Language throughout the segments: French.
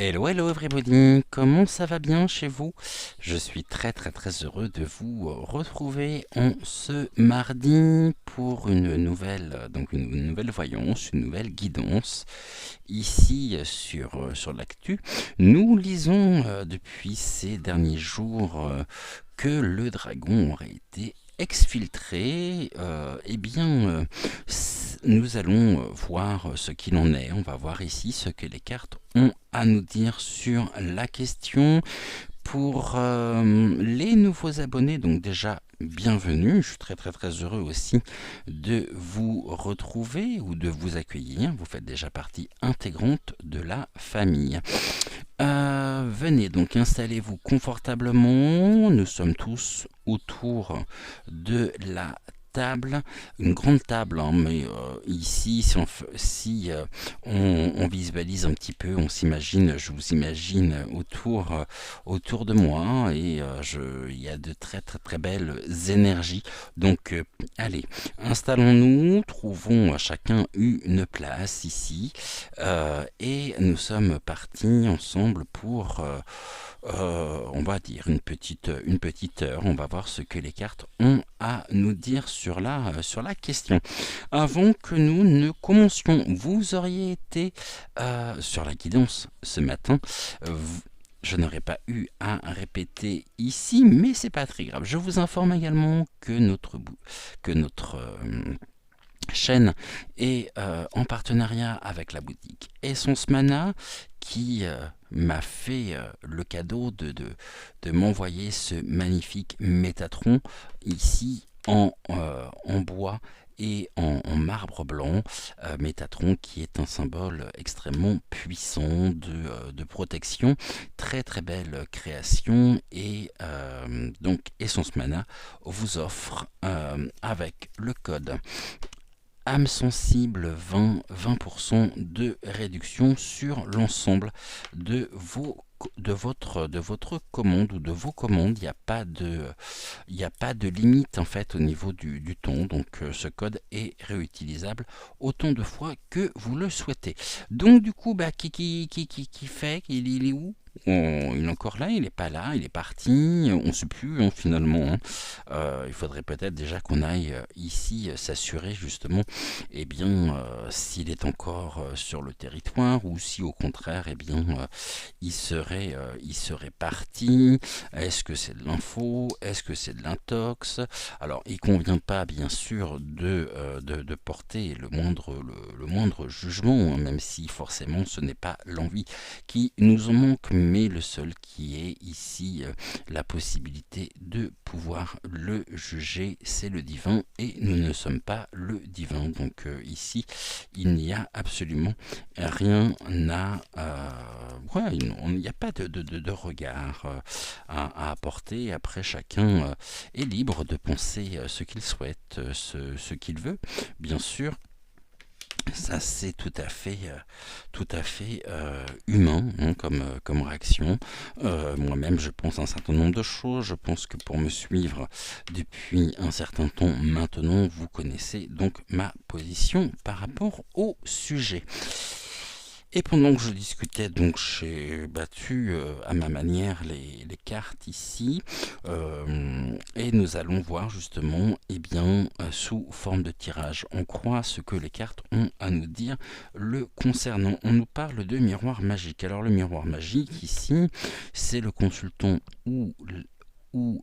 Hello, hello everybody, comment ça va bien chez vous? Je suis très heureux de vous retrouver en ce mardi pour une nouvelle, une nouvelle voyance, une nouvelle guidance ici sur l'actu. Nous lisons depuis ces derniers jours que le dragon aurait été exfiltré. Nous allons voir ce qu'il en est. On va voir ici ce que les cartes ont à nous dire sur la question. Pour les nouveaux abonnés, donc déjà bienvenue, je suis très heureux aussi de vous retrouver ou de vous accueillir, vous faites déjà partie intégrante de la famille. Venez donc, installez-vous confortablement, nous sommes tous autour de la table, une grande table, hein, mais ici, si on visualise un petit peu, on s'imagine, je vous imagine autour de moi, et il y a de très belles énergies. Donc, allez, installons-nous, trouvons chacun une place ici, et nous sommes partis ensemble pour on va dire une petite heure. On va voir ce que les cartes ont à nous dire sur la question. Avant que nous ne commencions, vous auriez été sur la guidance ce matin. Je n'aurais pas eu à répéter ici, mais c'est pas très grave. Je vous informe également que notre chaîne est en partenariat avec la boutique Essence Mana qui m'a fait le cadeau de m'envoyer ce magnifique Métatron ici en bois et en marbre blanc. Métatron qui est un symbole extrêmement puissant de protection. Très belle création, et donc Essence Mana vous offre avec le code âme sensible 20% de réduction sur l'ensemble de votre commande ou de vos commandes. Il n'y a pas de limite en fait au niveau du ton. Donc ce code est réutilisable autant de fois que vous le souhaitez. Donc du coup, qui fait, il est où? Il est encore là, il n'est pas là, il est parti, on ne sait plus hein, finalement. Il faudrait peut-être déjà qu'on aille ici s'assurer justement s'il est encore sur le territoire, ou si au contraire il serait parti. Est-ce que c'est de l'info? Est-ce que c'est de l'intox? Alors il ne convient pas bien sûr de porter le moindre jugement, hein, même si forcément ce n'est pas l'envie qui nous en manque, mais le seul qui est ici la possibilité de pouvoir le juger, c'est le divin, et nous ne sommes pas le divin. Donc ici, il n'y a absolument rien il n'y a pas de regard à apporter. Après, chacun est libre de penser ce qu'il souhaite, ce qu'il veut, bien sûr. Ça, c'est tout à fait humain hein, comme réaction. Moi-même, je pense un certain nombre de choses. Je pense que pour me suivre depuis un certain temps maintenant, vous connaissez donc ma position par rapport au sujet. Et pendant que je discutais, donc j'ai battu à ma manière les cartes ici, et nous allons voir justement, sous forme de tirage, on croit ce que les cartes ont à nous dire le concernant. On nous parle de miroir magique. Alors le miroir magique ici, c'est le consultant ou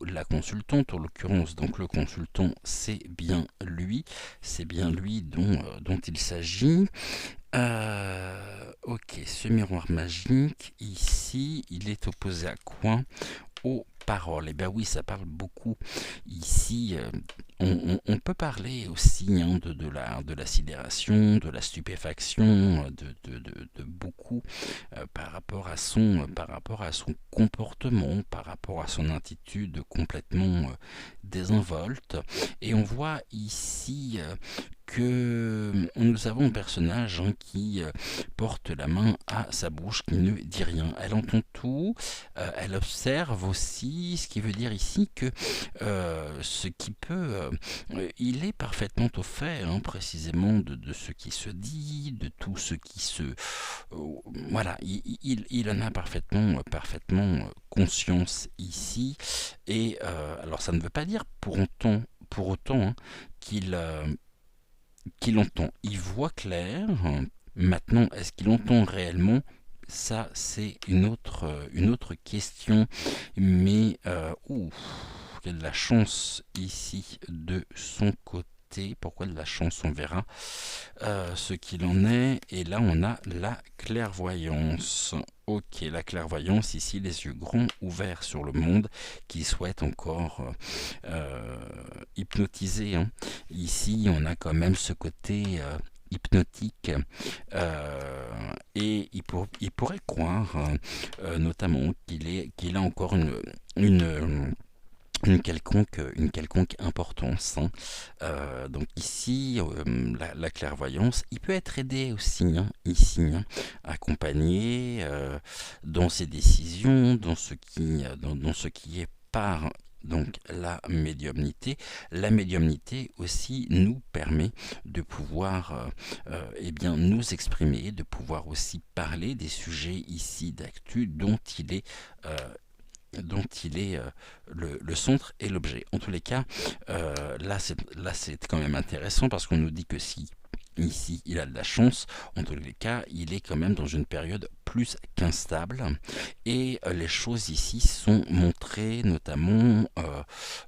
la consultante, en l'occurrence, donc le consultant, c'est bien lui dont il s'agit. Ok, ce miroir magique, ici, il est opposé à quoi? Aux paroles. Et bien oui, ça parle beaucoup. Ici, on peut parler aussi hein, de la sidération, de la stupéfaction, de beaucoup par rapport à son comportement, par rapport à son attitude complètement désinvolte. Et on voit ici que nous avons un personnage qui porte la main à sa bouche, qui ne dit rien. Elle entend tout, elle observe aussi, ce qui veut dire ici que ce qui peut... il est parfaitement au fait, hein, précisément, de ce qui se dit, de tout ce qui se... voilà, il en a parfaitement conscience ici. Et alors ça ne veut pas dire pour autant hein, qu'il entend. Il voit clair. Maintenant, est-ce qu'il entend réellement? Ça, c'est une autre question. Mais, il y a de la chance ici de son côté. Pourquoi de la chance? On verra ce qu'il en est. Et là, on a la clairvoyance. Ok, la clairvoyance, ici, les yeux grands ouverts sur le monde, qui souhaite encore hypnotiser. Hein. Ici, on a quand même ce côté hypnotique et il pourrait croire notamment qu'il a encore une quelconque importance. Hein. Donc ici, la clairvoyance, il peut être aidé aussi, hein, ici, hein, accompagné dans ses décisions, dans ce qui est par donc la médiumnité. La médiumnité aussi nous permet de pouvoir eh bien, nous exprimer, de pouvoir aussi parler des sujets ici d'actu dont il est le centre et l'objet. En tous les cas, là c'est quand même intéressant parce qu'on nous dit que si ici il a de la chance, en tous les cas il est quand même dans une période plus qu'instable et les choses ici sont montrées, notamment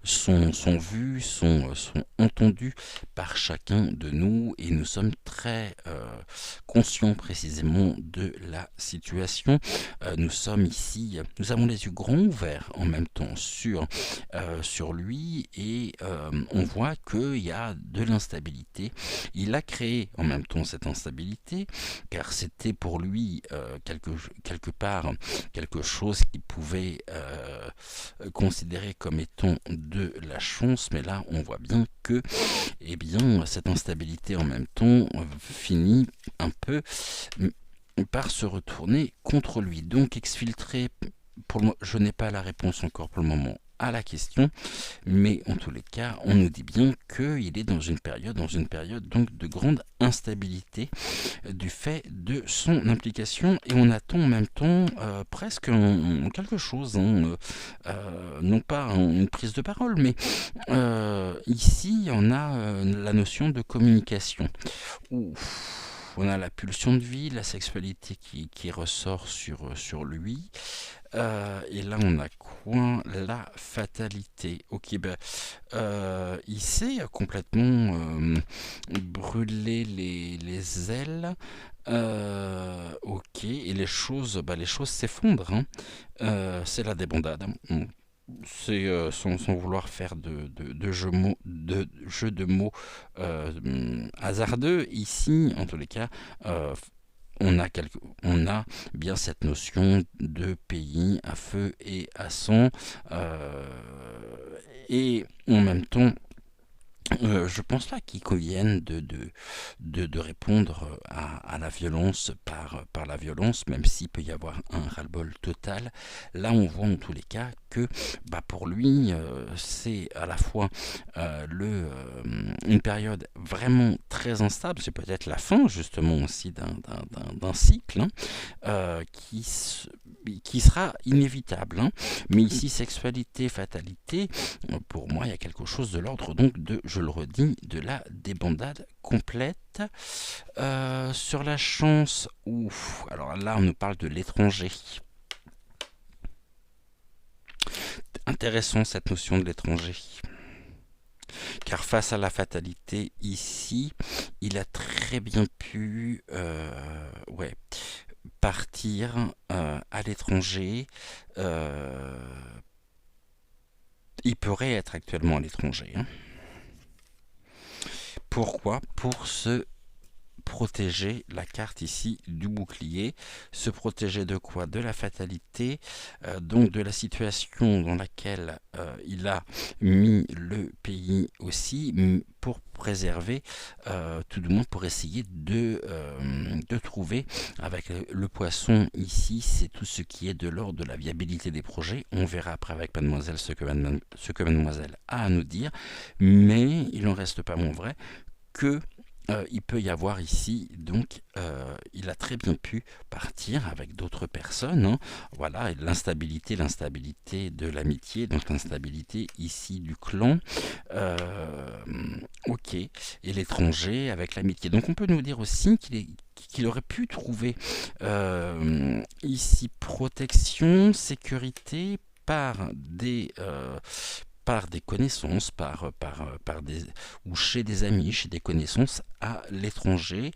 sont vues, sont entendues par chacun de nous et nous sommes très conscients précisément de la situation. Nous sommes ici, nous avons les yeux grands ouverts en même temps sur lui et on voit qu'il y a de l'instabilité. Il a créé en même temps cette instabilité car c'était pour lui quelque part quelque chose qu'il pouvait considérer comme étant de la chance, mais là on voit bien que eh bien, cette instabilité en même temps finit un peu par se retourner contre lui. Donc exfiltrer, je n'ai pas la réponse encore pour le moment à la question, mais en tous les cas, on nous dit bien qu'il est dans une période donc de grande instabilité du fait de son implication, et on attend en même temps presque quelque chose, hein, non pas une prise de parole, mais ici on a la notion de communication. On a la pulsion de vie, la sexualité qui ressort sur lui. Et là, on a quoi? La fatalité. Ok, ben, il s'est complètement brûlé les ailes. Ok, et les choses s'effondrent. Hein. C'est la débandade. Hein. C'est sans vouloir faire de jeu de mots hasardeux. Ici, en tous les cas, on a bien cette notion de pays à feu et à sang, et en même temps, je pense pas qu'il convienne de répondre à la violence par la violence, même s'il peut y avoir un ras-le-bol total. Là, on voit en tous les cas que pour lui, c'est à la fois une période vraiment très instable, c'est peut-être la fin justement aussi d'un cycle, hein, qui sera inévitable. Hein. Mais ici, sexualité, fatalité, pour moi, il y a quelque chose de l'ordre donc je le redis, de la débandade complète. Sur la chance, alors là, on nous parle de l'étranger. Intéressant cette notion de l'étranger. Car face à la fatalité, ici, il a très bien pu partir à l'étranger. Il pourrait être actuellement à l'étranger. Hein. Pourquoi? protéger la carte ici du bouclier. Se protéger de quoi? De la fatalité, donc de la situation dans laquelle il a mis le pays aussi, pour préserver, tout du moins pour essayer de trouver, avec le poisson ici, c'est tout ce qui est de l'ordre de la viabilité des projets. On verra après avec mademoiselle ce que mademoiselle a à nous dire, mais il n'en reste pas moins vrai que il peut y avoir ici, donc il a très bien pu partir avec d'autres personnes, hein. Voilà, et l'instabilité de l'amitié, donc l'instabilité ici du clan, euh, ok, et l'étranger avec l'amitié. Donc on peut nous dire aussi qu'il aurait pu trouver ici protection, sécurité par des connaissances, par des, ou chez des amis, chez des connaissances à l'étranger,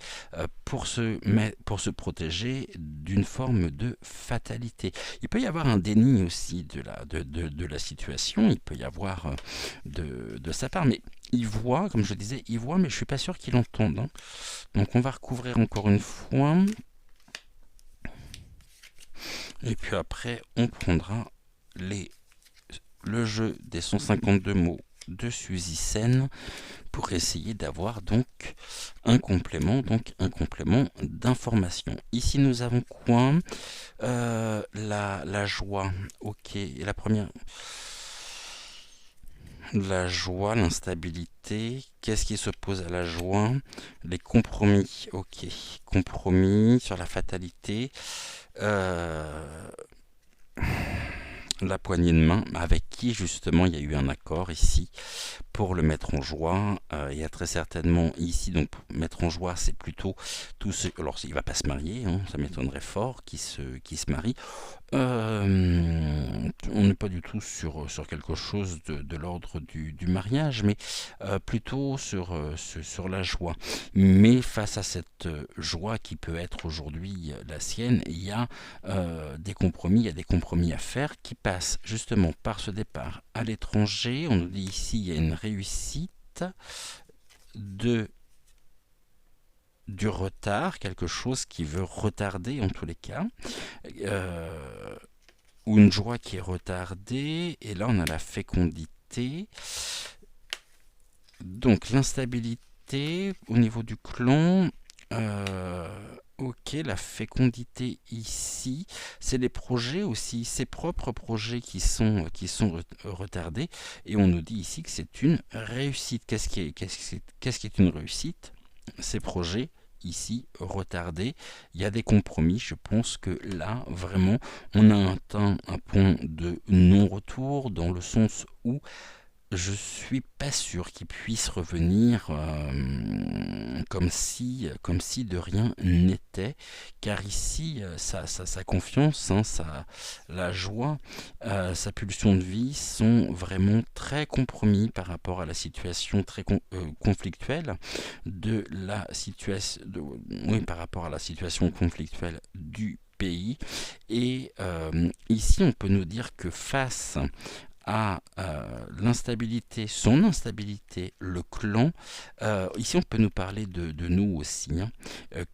pour se protéger d'une forme de fatalité. Il peut y avoir un déni aussi de la situation, il peut y avoir de sa part, mais il voit, comme je disais, il voit, mais je suis pas sûr qu'il entende, hein. Donc on va recouvrir encore une fois, et puis après on prendra le jeu des 152 mots de Suzy Sen pour essayer d'avoir donc un complément d'information. Ici nous avons quoi? La joie, ok, et la joie, l'instabilité, qu'est-ce qui s'oppose à la joie? Les compromis, ok, compromis sur la fatalité, euh, la poignée de main, avec qui justement il y a eu un accord ici pour le mettre en joie. Il y a très certainement ici, donc pour mettre en joie, c'est plutôt tout ce... Alors il va pas se marier, hein, ça m'étonnerait fort qu'il se marie. On n'est pas du tout sur quelque chose de l'ordre du mariage, mais plutôt sur la joie. Mais face à cette joie qui peut être aujourd'hui la sienne, il y a il y a des compromis à faire qui passent justement par ce départ à l'étranger. On nous dit ici il y a une réussite de du retard, quelque chose qui veut retarder en tous les cas, euh, ou une joie qui est retardée, et là on a la fécondité, donc l'instabilité au niveau du clan. Ok, la fécondité ici, c'est les projets aussi, ses propres projets qui sont retardés, et on nous dit ici que c'est une réussite. Qu'est-ce qui est une réussite? Ces projets ici retardés, il y a des compromis. Je pense que là vraiment on a atteint un point de non-retour, dans le sens où je suis pas sûr qu'il puisse revenir comme si de rien n'était, car ici sa confiance, hein, la joie, sa pulsion de vie sont vraiment très compromis par rapport à la situation très conflictuelle de la situation, oui, par rapport à la situation conflictuelle du pays. Et ici on peut nous dire que face à l'instabilité, son instabilité, le clan. Ici, on peut nous parler de nous aussi, hein,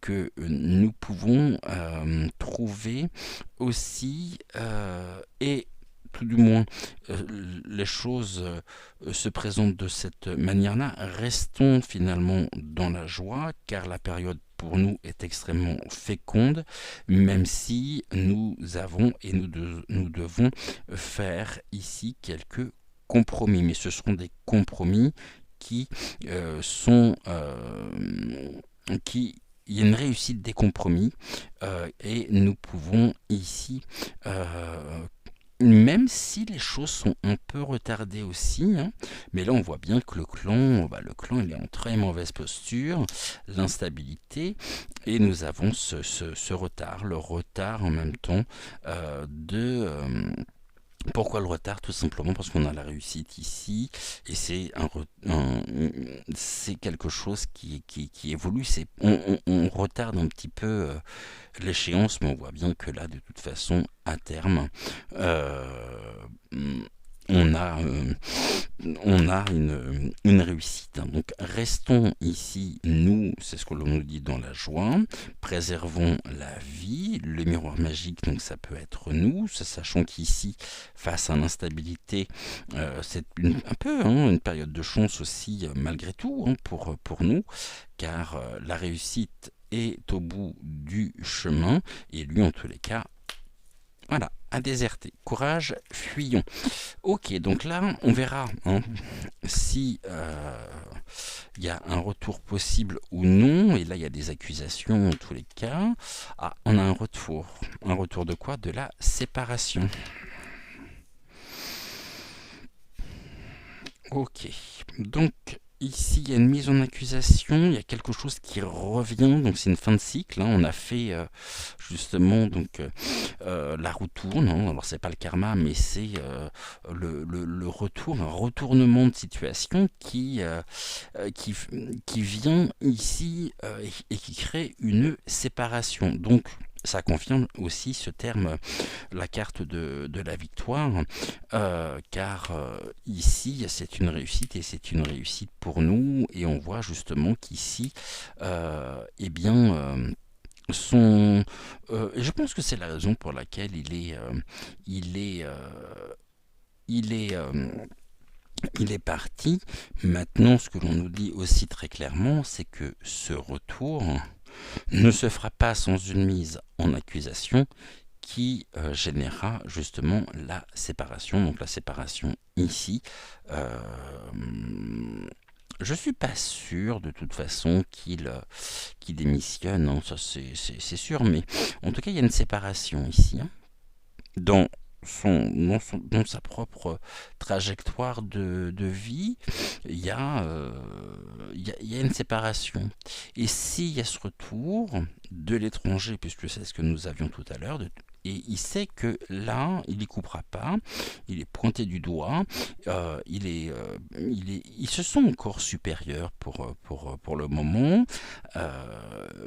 que nous pouvons trouver aussi, et tout du moins les choses se présentent de cette manière-là. Restons finalement dans la joie, car la période pour nous est extrêmement féconde, même si nous avons et nous devons faire ici quelques compromis. Mais ce seront des compromis qui sont... qui il y a une réussite des compromis, et nous pouvons ici, même si les choses sont un peu retardées aussi, hein, mais là on voit bien que le clan il est en très mauvaise posture, l'instabilité, et nous avons ce retard, le retard en même temps pourquoi le retard? Tout simplement parce qu'on a la réussite ici, et c'est quelque chose qui évolue. On retarde un petit peu l'échéance, mais on voit bien que là, de toute façon, à terme, on a, une réussite. Donc restons ici, nous, c'est ce que l'on nous dit dans la joie, préservons la vie, le miroir magique, donc ça peut être nous, sachant qu'ici, face à l'instabilité, c'est un peu une période de chance aussi, malgré tout, pour nous, car la réussite est au bout du chemin, et lui, en tous les cas, voilà, à déserter. Courage, fuyons. Ok, donc là, on verra si il y a un retour possible ou non. Et là, il y a des accusations en tous les cas. Ah, on a un retour. Un retour de quoi? De la séparation. Ok, donc ici il y a une mise en accusation, il y a quelque chose qui revient, donc c'est une fin de cycle. On a fait justement donc la roue tourne, alors c'est pas le karma, mais c'est le retour, un retournement de situation qui, qui vient ici et qui crée une séparation. Donc ça confirme aussi ce terme, la carte de la victoire, car ici c'est une réussite et c'est une réussite pour nous, et on voit justement qu'ici, eh bien, et je pense que c'est la raison pour laquelle il est, il est, il est parti. Maintenant, ce que l'on nous dit aussi très clairement, c'est que ce retour ne se fera pas sans une mise en accusation qui générera justement la séparation. Donc la séparation ici, je suis pas sûr de toute façon qu'il démissionne, ça c'est sûr, mais en tout cas il y a une séparation ici, dans dans sa propre trajectoire de vie, il y a, il y a une séparation. Et s'il y a ce retour de l'étranger, puisque c'est ce que nous avions tout à l'heure, et il sait que là, il n'y coupera pas, il est pointé du doigt, il se sent encore supérieur pour le moment,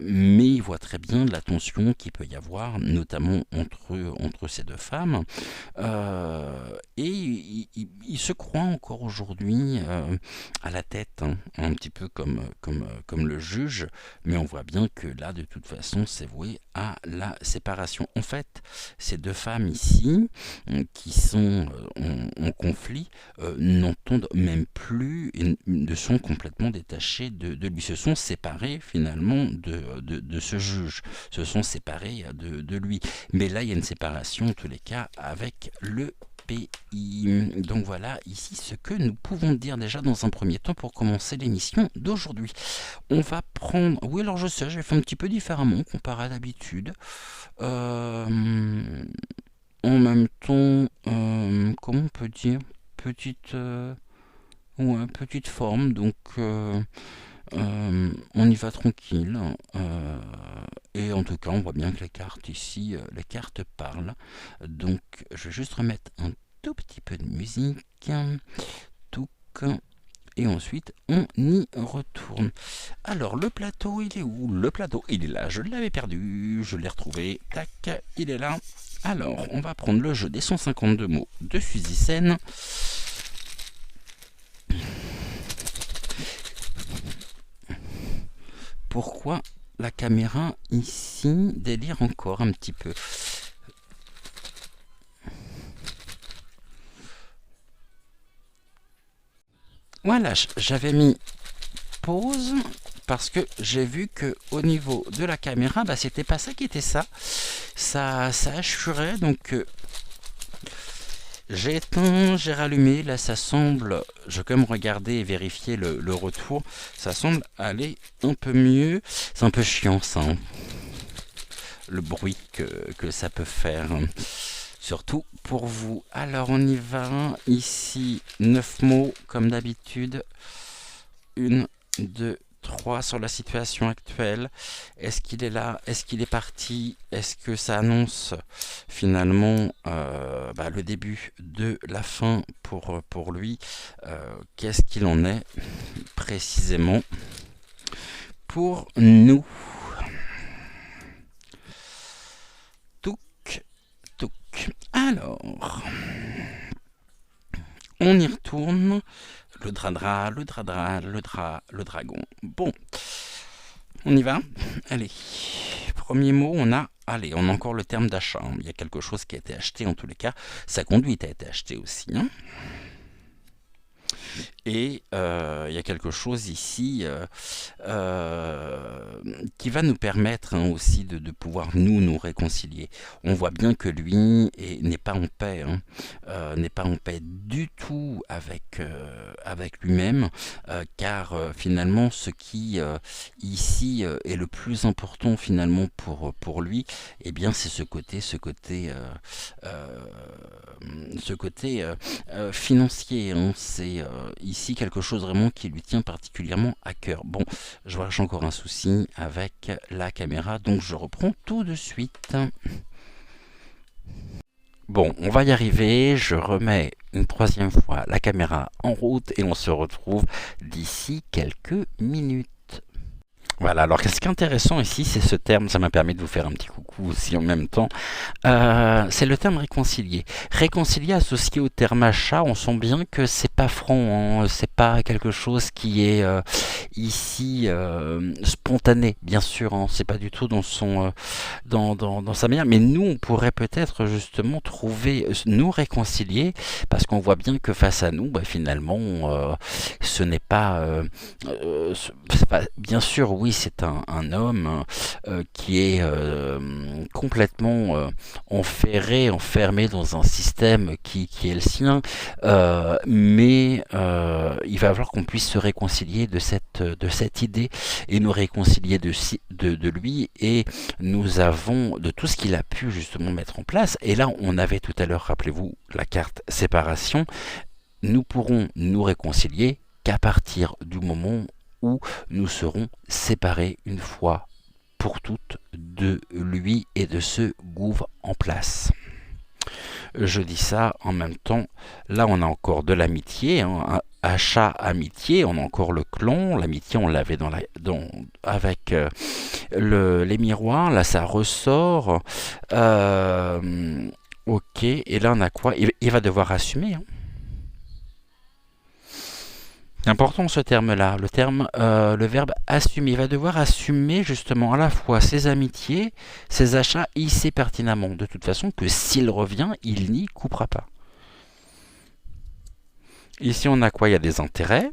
mais il voit très bien la tension qu'il peut y avoir, notamment entre ces deux femmes, et il se croit encore aujourd'hui à la tête, un petit peu comme le juge, mais on voit bien que là, de toute façon, c'est voué à la séparation. En fait, ces deux femmes ici, qui sont en conflit, n'entendent même plus et sont complètement détachées de lui, se sont séparées finalement de ce juge, se sont séparées de lui. Mais là, il y a une séparation, en tous les cas, avec le pays. Donc voilà ici ce que nous pouvons dire déjà dans un premier temps pour commencer l'émission d'aujourd'hui. On va prendre... Oui, alors je sais, j'ai fait un petit peu différemment comparé à d'habitude. En même temps, comment on peut dire, petite, ouais, petite forme, donc on y va tranquille. Et en tout cas, on voit bien que les cartes ici, les cartes parlent. Donc, je vais juste remettre un tout petit peu de musique. Touc. Et ensuite, on y retourne. Alors, le plateau, il est où? Le plateau, il est là. Je l'avais perdu. Je l'ai retrouvé. Tac, il est là. Alors, on va prendre le jeu des 152 mots de Suzy Sen. Pourquoi la caméra ici délire encore un petit peu? Voilà, j'avais mis pause parce que j'ai vu que au niveau de la caméra, bah, c'était pas ça qui était ça assurait, donc j'ai éteint, j'ai rallumé, là ça semble, je vais quand même regarder et vérifier le retour, ça semble aller un peu mieux. C'est un peu chiant ça, le bruit que ça peut faire, surtout pour vous. Alors on y va, ici 9 mots comme d'habitude, 1, 2, 3 sur la situation actuelle. Est-ce qu'il est là? Est-ce qu'il est parti? Est-ce que ça annonce finalement le début de la fin pour lui? Qu'est-ce qu'il en est précisément pour nous? Touc, touc. Alors, On y retourne. Le dradra, le dradra, le dragon. Bon, on y va. Allez, premier mot, on a encore le terme d'achat. Il y a quelque chose qui a été acheté en tous les cas. Sa conduite a été achetée aussi. Et il y a quelque chose ici qui va nous permettre aussi de pouvoir nous réconcilier. On voit bien que lui n'est pas en paix, n'est pas en paix du tout avec lui-même, car finalement ce qui ici est le plus important finalement pour lui, eh bien c'est ce côté financier. C'est ici quelque chose vraiment qui lui tient particulièrement à cœur. Bon, je vois que j'ai encore un souci avec la caméra, donc je reprends tout de suite. Bon, on va y arriver, je remets une troisième fois la caméra en route et on se retrouve d'ici quelques minutes. Voilà, alors ce qui est intéressant ici, c'est ce terme, ça m'a permis de vous faire un petit coucou aussi en même temps, c'est le terme réconcilier. Réconcilier associé au terme achat, on sent bien que c'est pas franc, c'est pas quelque chose qui est ici spontané, bien sûr, c'est pas du tout dans dans sa manière, mais nous on pourrait peut-être justement nous réconcilier, parce qu'on voit bien que face à nous, finalement, ce n'est pas, bien sûr, oui, c'est un homme qui est complètement enfermé dans un système qui est le sien, mais il va falloir qu'on puisse se réconcilier de cette idée et nous réconcilier de lui, et nous avons de tout ce qu'il a pu justement mettre en place. Et là, on avait tout à l'heure, rappelez-vous, la carte séparation. Nous pourrons nous réconcilier qu'à partir du moment où nous serons séparés une fois pour toutes de lui et de ce gouffre en place. Je dis ça en même temps, là on a encore de l'amitié, achat amitié, on a encore le clan, l'amitié on l'avait avec les miroirs, là ça ressort, ok, et là on a quoi? Il va devoir assumer, C'est important ce terme-là, le verbe assumer. Il va devoir assumer justement à la fois ses amitiés, ses achats. Il sait pertinemment de toute façon que s'il revient, il n'y coupera pas. Ici on a quoi? Il y a des intérêts.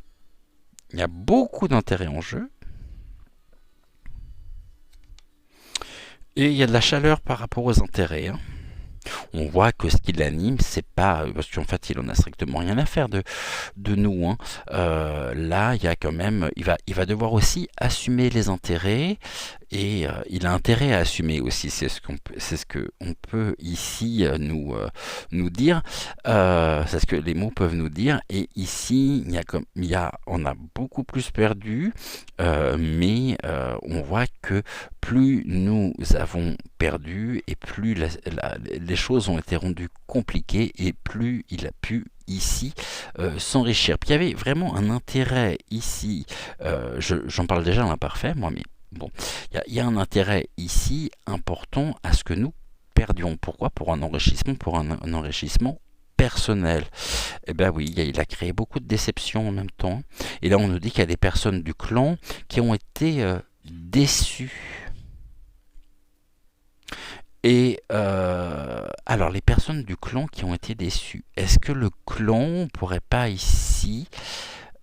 Il y a beaucoup d'intérêts en jeu. Et il y a de la chaleur par rapport aux intérêts. On voit que ce qui l'anime, c'est pas... Parce qu'en fait, il en a strictement rien à faire de nous. Là, il y a quand même... Il va devoir aussi assumer les intérêts. Et il a intérêt à assumer aussi, c'est ce qu'on peut ici nous dire, c'est ce que les mots peuvent nous dire. Et ici, on a beaucoup plus perdu, mais on voit que plus nous avons perdu et plus les choses ont été rendues compliquées et plus il a pu ici s'enrichir. Puis il y avait vraiment un intérêt ici, j'en parle déjà à l'imparfait, moi, mais bon, il y a un intérêt ici important à ce que nous perdions. Pourquoi? Pour un enrichissement personnel. Eh bien oui, il a créé beaucoup de déceptions en même temps. Et là, on nous dit qu'il y a des personnes du clan qui ont été déçues. Et alors, les personnes du clan qui ont été déçues, est-ce que le clan ne pourrait pas ici...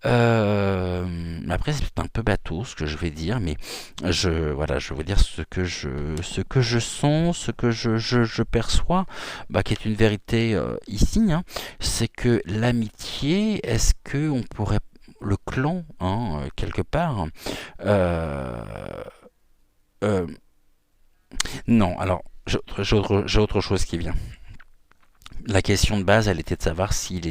après c'est un peu bateau ce que je vais dire, mais je veux dire ce que je sens, ce que je perçois, qui est une vérité ici, c'est que l'amitié, est-ce que on pourrait, le clan, quelque part, non, alors j'ai autre chose qui vient. La question de base, elle était de savoir si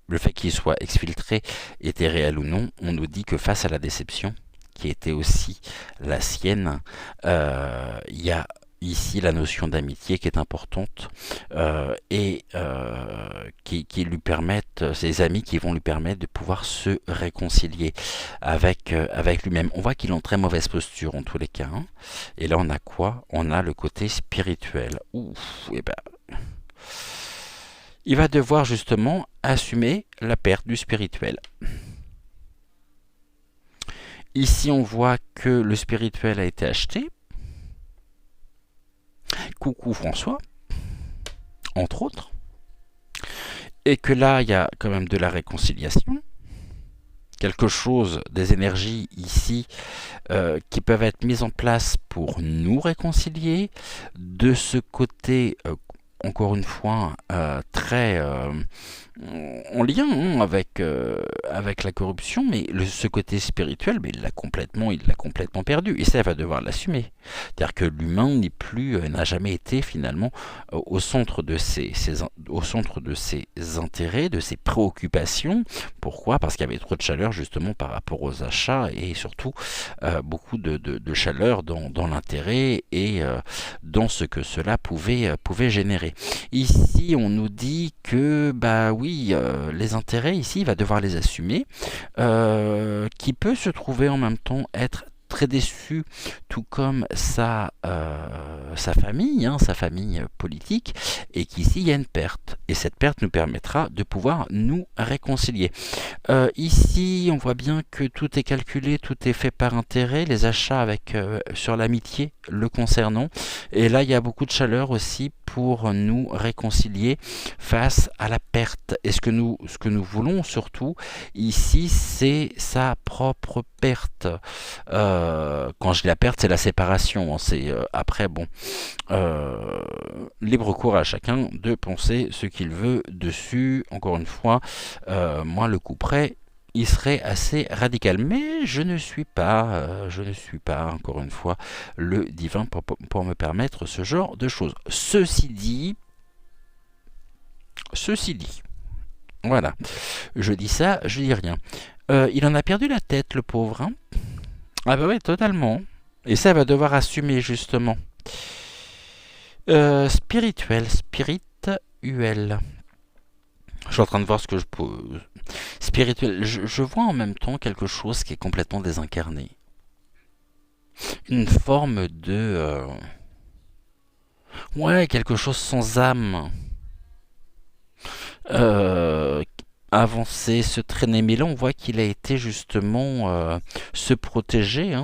le fait qu'il soit exfiltré était réel ou non. On nous dit que face à la déception, qui était aussi la sienne, il y a ici la notion d'amitié qui est importante et qui lui permettent, ses amis qui vont lui permettre de pouvoir se réconcilier avec lui-même. On voit qu'il est en très mauvaise posture en tous les cas. Et là on a quoi? On a le côté spirituel. Ouf, et il va devoir justement assumer la perte du spirituel. Ici, on voit que le spirituel a été acheté. Coucou François, entre autres. Et que là, il y a quand même de la réconciliation. Quelque chose, des énergies ici qui peuvent être mises en place pour nous réconcilier. De ce côté, encore une fois, très en lien avec la corruption, mais ce côté spirituel, mais il l'a complètement perdu. Et ça, il va devoir l'assumer. C'est-à-dire que l'humain n'est plus, n'a jamais été finalement au centre de au centre de ses intérêts, de ses préoccupations. Pourquoi? Parce qu'il y avait trop de chaleur justement par rapport aux achats et surtout beaucoup de chaleur dans l'intérêt et dans ce que cela pouvait générer. Ici, on nous dit que, bah oui, les intérêts, ici, il va devoir les assumer, qui peut se trouver en même temps être très déçu, tout comme sa famille politique, et qu'ici, il y a une perte. Et cette perte nous permettra de pouvoir nous réconcilier. Ici, on voit bien que tout est calculé, tout est fait par intérêt, les achats sur l'amitié le concernant. Et là, il y a beaucoup de chaleur aussi pour nous réconcilier face à la perte. Et ce que nous voulons surtout ici, c'est sa propre perte. Quand je dis la perte, c'est la séparation. C'est après, bon, libre cours à chacun de penser ce qu'il veut dessus. Encore une fois, moi, le coup près, il serait assez radical. Mais je ne suis pas, encore une fois, le divin pour me permettre ce genre de choses. Ceci dit, voilà, je dis ça, je dis rien. Il en a perdu la tête, le pauvre. Hein. Ah bah oui, totalement. Et ça, il va devoir assumer, justement. Spirituel. Je suis en train de voir ce que je peux... Spirituel. Je vois en même temps quelque chose qui est complètement désincarné. Une forme de... Ouais, quelque chose sans âme. Avancer, se traîner. Mais là, on voit qu'il a été justement se protéger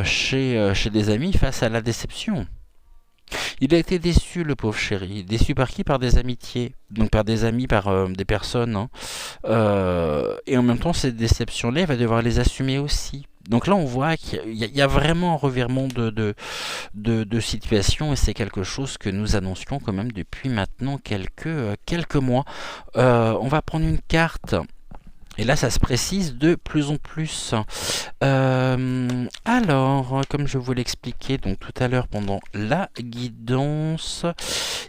chez des amis face à la déception. Il a été déçu, le pauvre chéri. Déçu par qui? Par des amitiés. Donc par des amis, par des personnes. Hein. Et en même temps, ces déceptions-là, il va devoir les assumer aussi. Donc là, on voit qu'il y a vraiment un revirement de situation et c'est quelque chose que nous annoncions quand même depuis maintenant quelques mois. On va prendre une carte. Et là, ça se précise de plus en plus. Alors, comme je vous l'expliquais donc tout à l'heure pendant la guidance,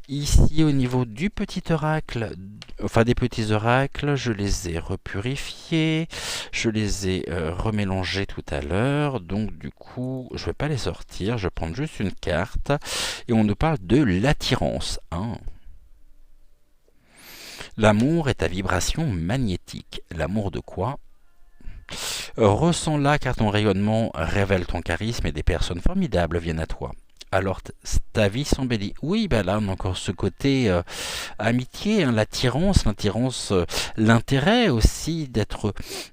ici au niveau du petit oracle, enfin des petits oracles, je les ai repurifiés, je les ai remélangés tout à l'heure. Donc du coup, je ne vais pas les sortir, je vais prendre juste une carte et on nous parle de l'attirance. Hein. L'amour est ta vibration magnétique. L'amour de quoi? Ressens-la car ton rayonnement révèle ton charisme et des personnes formidables viennent à toi. Alors ta vie s'embellit. Oui, ben là on a encore ce côté amitié, hein, l'attirance, l'intérêt aussi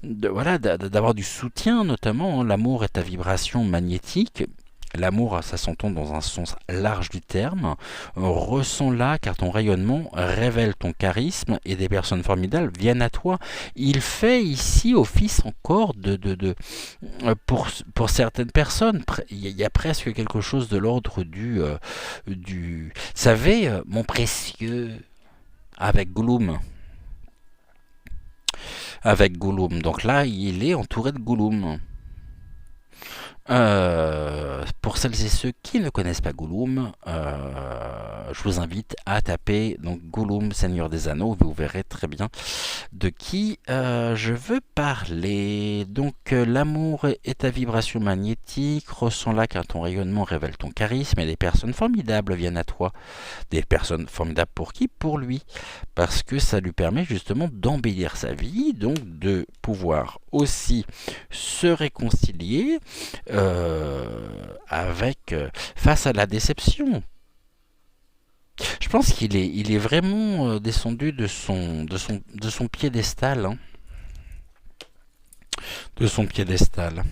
d'avoir du soutien notamment. Hein. L'amour est ta vibration magnétique. L'amour, ça s'entend dans un sens large du terme. Ressens-la car ton rayonnement révèle ton charisme et des personnes formidables viennent à toi. Il fait ici office encore pour certaines personnes. Il y a presque quelque chose de l'ordre du... Vous savez, mon précieux, avec Gollum. Avec Gollum. Donc là, il est entouré de Gollum. Pour celles et ceux qui ne connaissent pas Gollum, je vous invite à taper donc Gollum, Seigneur des Anneaux. Vous verrez très bien de qui je veux parler. Donc l'amour est ta vibration magnétique. Ressens-la car ton rayonnement révèle ton charisme et des personnes formidables viennent à toi. Des personnes formidables pour qui? Pour lui. Parce que ça lui permet justement d'embellir sa vie, donc de pouvoir aussi se réconcilier face à la déception. Je pense il est vraiment descendu de son piédestal, hein, de son piédestal.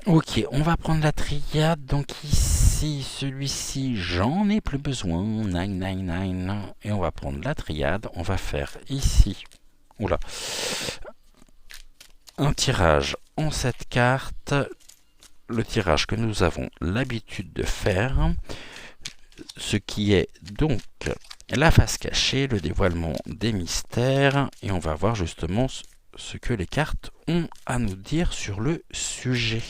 Ok, on va prendre la triade. Donc ici, celui-ci, j'en ai plus besoin. 999. Et on va prendre la triade. On va faire ici. Oula. Un tirage en cette carte. Le tirage que nous avons l'habitude de faire. Ce qui est donc la face cachée, le dévoilement des mystères. Et on va voir justement ce que les cartes ont à nous dire sur le sujet.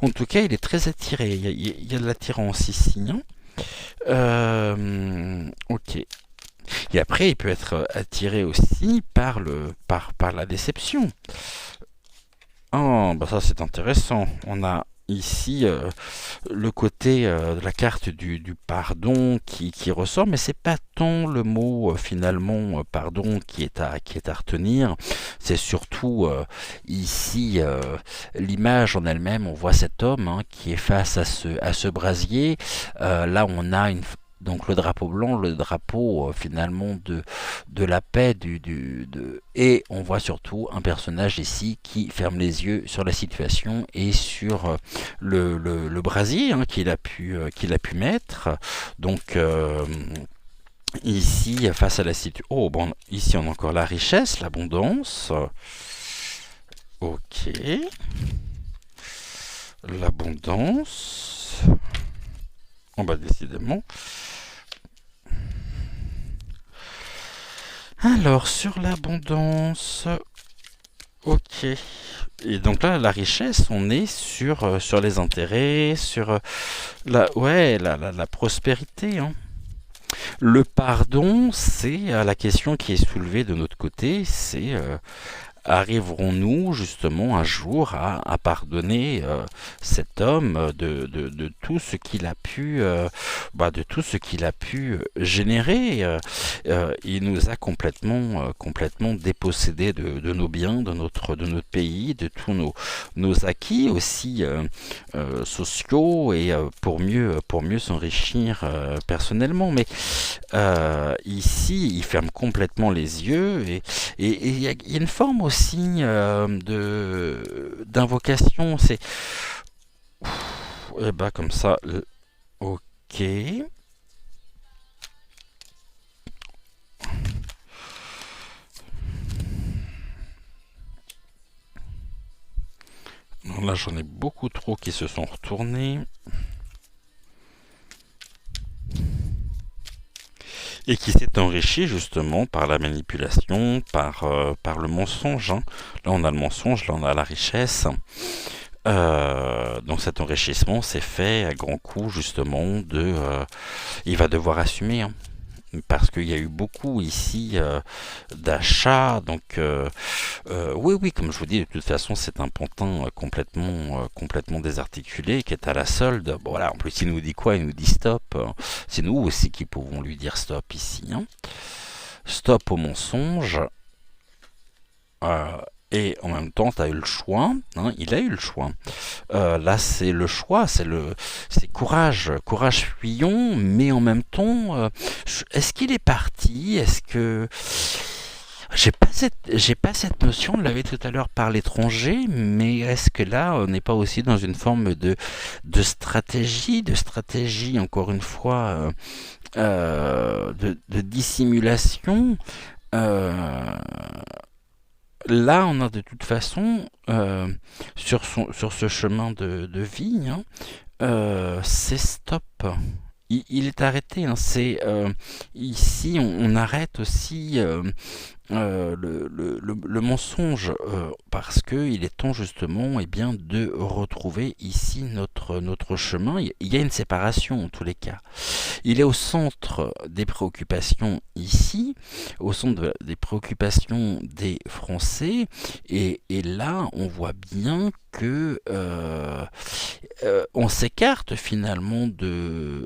En tout cas, il est très attiré. Il y a de l'attirance ici. Hein. Ok. Et après, il peut être attiré aussi par la déception. Oh, bah ça c'est intéressant. On a ici le côté de la carte du pardon qui ressort, mais c'est pas tant le mot finalement pardon qui est à retenir. C'est surtout ici l'image en elle-même. On voit cet homme hein, qui est face à ce brasier. Là, on a donc le drapeau blanc, le drapeau finalement de la paix, et on voit surtout un personnage ici qui ferme les yeux sur la situation et sur le brasier hein, qu'il a pu mettre. Donc ici, face à la situation... Oh, bon, ici on a encore la richesse, l'abondance. Ok. L'abondance. Oh bah décidément. Alors, sur l'abondance, ok. Et donc là, la richesse, on est sur les intérêts, sur la prospérité. Hein. Le pardon, c'est la question qui est soulevée de notre côté, c'est arriverons-nous justement un jour à pardonner cet homme de tout ce qu'il a pu de tout ce qu'il a pu générer. Il nous a complètement dépossédés de nos biens, de notre pays, de tous nos acquis aussi sociaux et pour mieux s'enrichir personnellement. Mais ici, il ferme complètement les yeux et il y a une forme aussi d'invocation. C'est et bah comme ça. Ok. Non, là, j'en ai beaucoup trop qui se sont retournés. Et qui s'est enrichi justement par la manipulation, par le mensonge. Hein. Là, on a le mensonge, là, on a la richesse. Donc cet enrichissement s'est fait à grands coups justement il va devoir assumer. Hein. Parce qu'il y a eu beaucoup ici d'achats, donc oui, comme je vous dis, de toute façon, c'est un pantin complètement désarticulé qui est à la solde. Bon, voilà, en plus, il nous dit quoi? Il nous dit stop. C'est nous aussi qui pouvons lui dire stop ici. Hein. Stop au mensonge. Et en même temps, tu as eu le choix. Hein, il a eu le choix. Là, c'est le choix, c'est courage, fuyons, mais en même temps, est-ce qu'il est parti? Est-ce que j'ai pas cette notion, on l'avait tout à l'heure par l'étranger, mais est-ce que là, on n'est pas aussi dans une forme de stratégie, encore une fois, de dissimulation? Là, on a de toute façon, sur ce chemin de vie, hein, c'est stop. Il est arrêté. Hein, c'est ici, on arrête aussi le mensonge parce que il est temps justement bien de retrouver ici notre chemin. Il y a une séparation en tous les cas. Il est au centre des préoccupations ici, au centre des préoccupations des Français, et là on voit bien que on s'écarte finalement